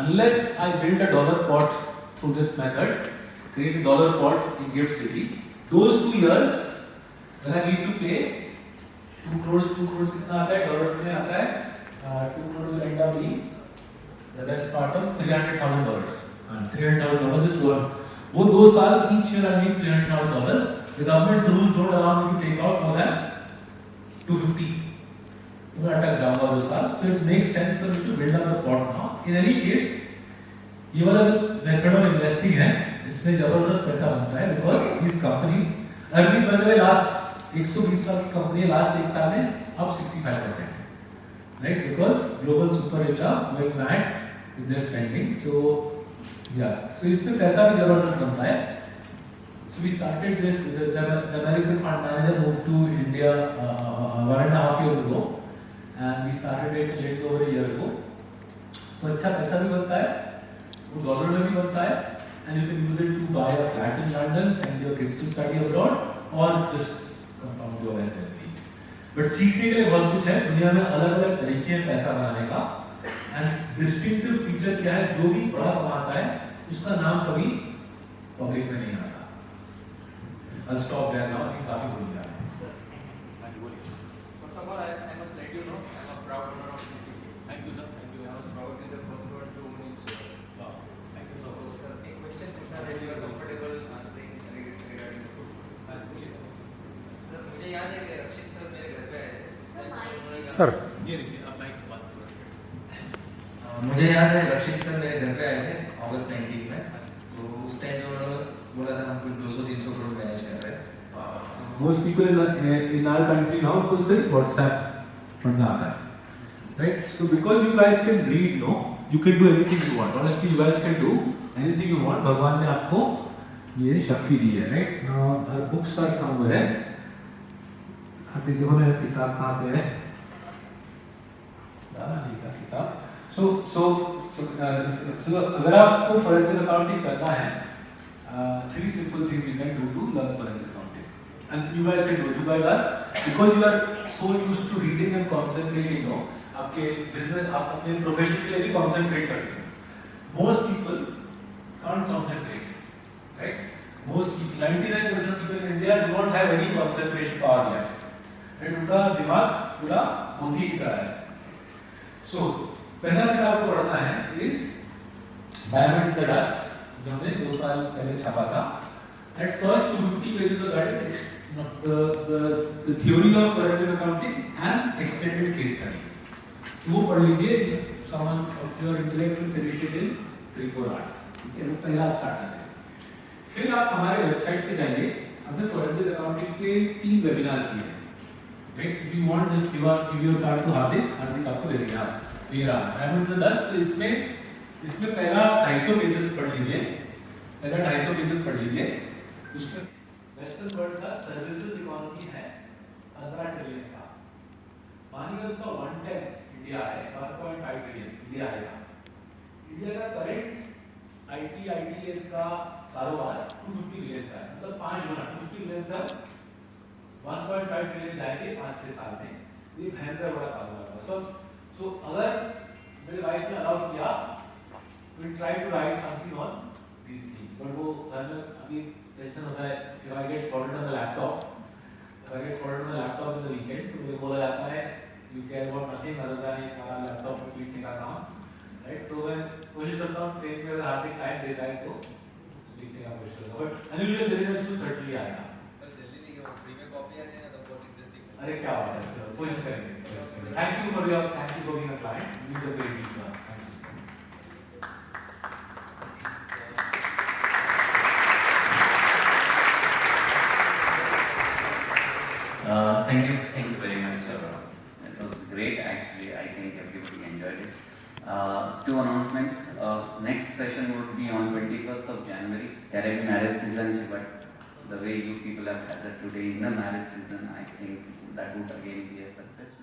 Unless I build a dollar pot through this method, create a dollar pot in Gift City, those 2 years when I need to pay 2 crores कितना आता है dollars में आता है, 2 crores will end up being the best part of $300,000. And $300,000 is over. वो 2 साल each year I need $300,000. The government's rules don't allow me to take out more than $250. तो मैं अटक जाऊंगा 2 साल. So it makes sense for me to build up the pot now. In any case, ये वाला method of investing है, इसमें जबरदस्त पैसा बनता है because these companies, Hermes by the way last 120 साल की कंपनी है, last 1 साल में up 65%, right? Because global super rich are going mad with their spending. So yeah, so इसमें पैसा भी जबरदस्त बनता है. So we started this. The American fund manager moved to India 1.5 years ago, and we started it a little over a year ago. तो अच्छा पैसा भी बनता है, वो डॉलर में भी बनता है, and you can use it to buy a flat in London, send your kids to study abroad, or just compound your wealth every. But सीखने के लिए बहुत कुछ है, दुनिया में अलग-अलग तरीके हैं पैसा बनाने का, and distinctive feature क्या है, जो भी बड़ा कमाता है, उसका नाम कभी पब्लिक में नहीं आता. I'll stop there now. I think काफी बोल गया. First of all, I must let you know I'm a proud owner of CCP. Thank you, sir. Thank you. I was probably the first one to own it. Wow. Thank you so much. Sir, a question that you are comfortable answering regarding the food. Sir, मुझे याद है कि रक्षित sir मेरे घर पे आए थे. Sir ये देखिए आप माइक बात करो. मुझे याद है रक्षित सर मेरे घर पे आए थे अगस्त 19 में. तो उस टाइम उन्होंने बोला था हम कुछ 200-300 करोड़ मैनेज कर रहे हैं. Most people in our country now को सिर्फ WhatsApp पढ़ना आता है, right? So because you guys can read, no, you can do anything you want. Honestly, you guys can do anything you want. भगवान ने आपको ये शक्ति दी है, right? Now our books are somewhere. अभी देखो मेरा किताब कहाँ पे है? नहीं का किताब. So अगर आपको फॉरेंसिक अकाउंटिंग करना है, three simple things you can do to learn forensic accounting. And you guys can do it. You guys are, because you are so used to reading and concentrating, no? आपके business, आप अपने profession के लिए भी concentrate करते हैं. Most people can't concentrate, right? Most people, 99% of people in India do not have any concentration power left. And उनका दिमाग पूरा मोती की तरह है. So पहला दिन आपको पढ़ना है is Diamonds the Dust, जो हमने 2 साल पहले छापा था. At first 250 pages of that is the theory of forensic accounting and extended case studies. वो पढ़ लीजिए. Someone of your intellect will finish it in 3-4 hours. ये वो पहला स्टार्ट है. फिर आप हमारे वेबसाइट पे जाइए. हमने फोरेंसिक अकाउंटिंग के 3 वेबिनार किए हैं. Right? If you want, just give your card to Hardik. Hardik आपको दे देगा. तो ये रहा. Diamonds the Dust. तो इसमें पहला 250 पेजेस पढ़ लीजिए. पहला 250 पेजेस पढ़ लीजिए. उसमें वेस्टर्न वर्ल्ड का सर्विसेज इकोनॉमी है 15 ट्रिलियन का. मानिए उसका 1/10 इंडिया है. 1.5 ट्रिलियन इंडिया आएगा. इंडिया का करंट ITS का कारोबार 250 बिलियन का है. मतलब 5 गुना 250 बिलियन से 1.5 ट्रिलियन जाएंगे 5-6 साल में. ये भयंकर बड़ा कारोबार है. सो अगर मेरे वाइफ ने अलाउ किया, we try to write something on these things. But वो घर में अभी टेंशन होता है. If I get spotted on the laptop in the weekend, तो मुझे बोला जाता है you care about nothing other than हमारा लैपटॉप पे पीटने का काम. Right? तो मैं कोशिश करता हूँ ट्रेन में अगर हार्दिक टाइम देता है तो लिखने का कोशिश करता हूँ. But unusual business to certainly आएगा. सर जल्दी नहीं कि फ्री में कॉपी आने हैं तो बहुत इंटरेस्टिंग. अरे क्या बात है. चलो कोशिश करेंगे. Thank you for being a client. You is a great deal to us. Thank you. Thank you very much, sir. It was great actually. I think everybody enjoyed it. 2 announcements. Next session would be on 21st of January. There will be marriage season, but the way you people have gathered today in the marriage season, I think that would again be a success.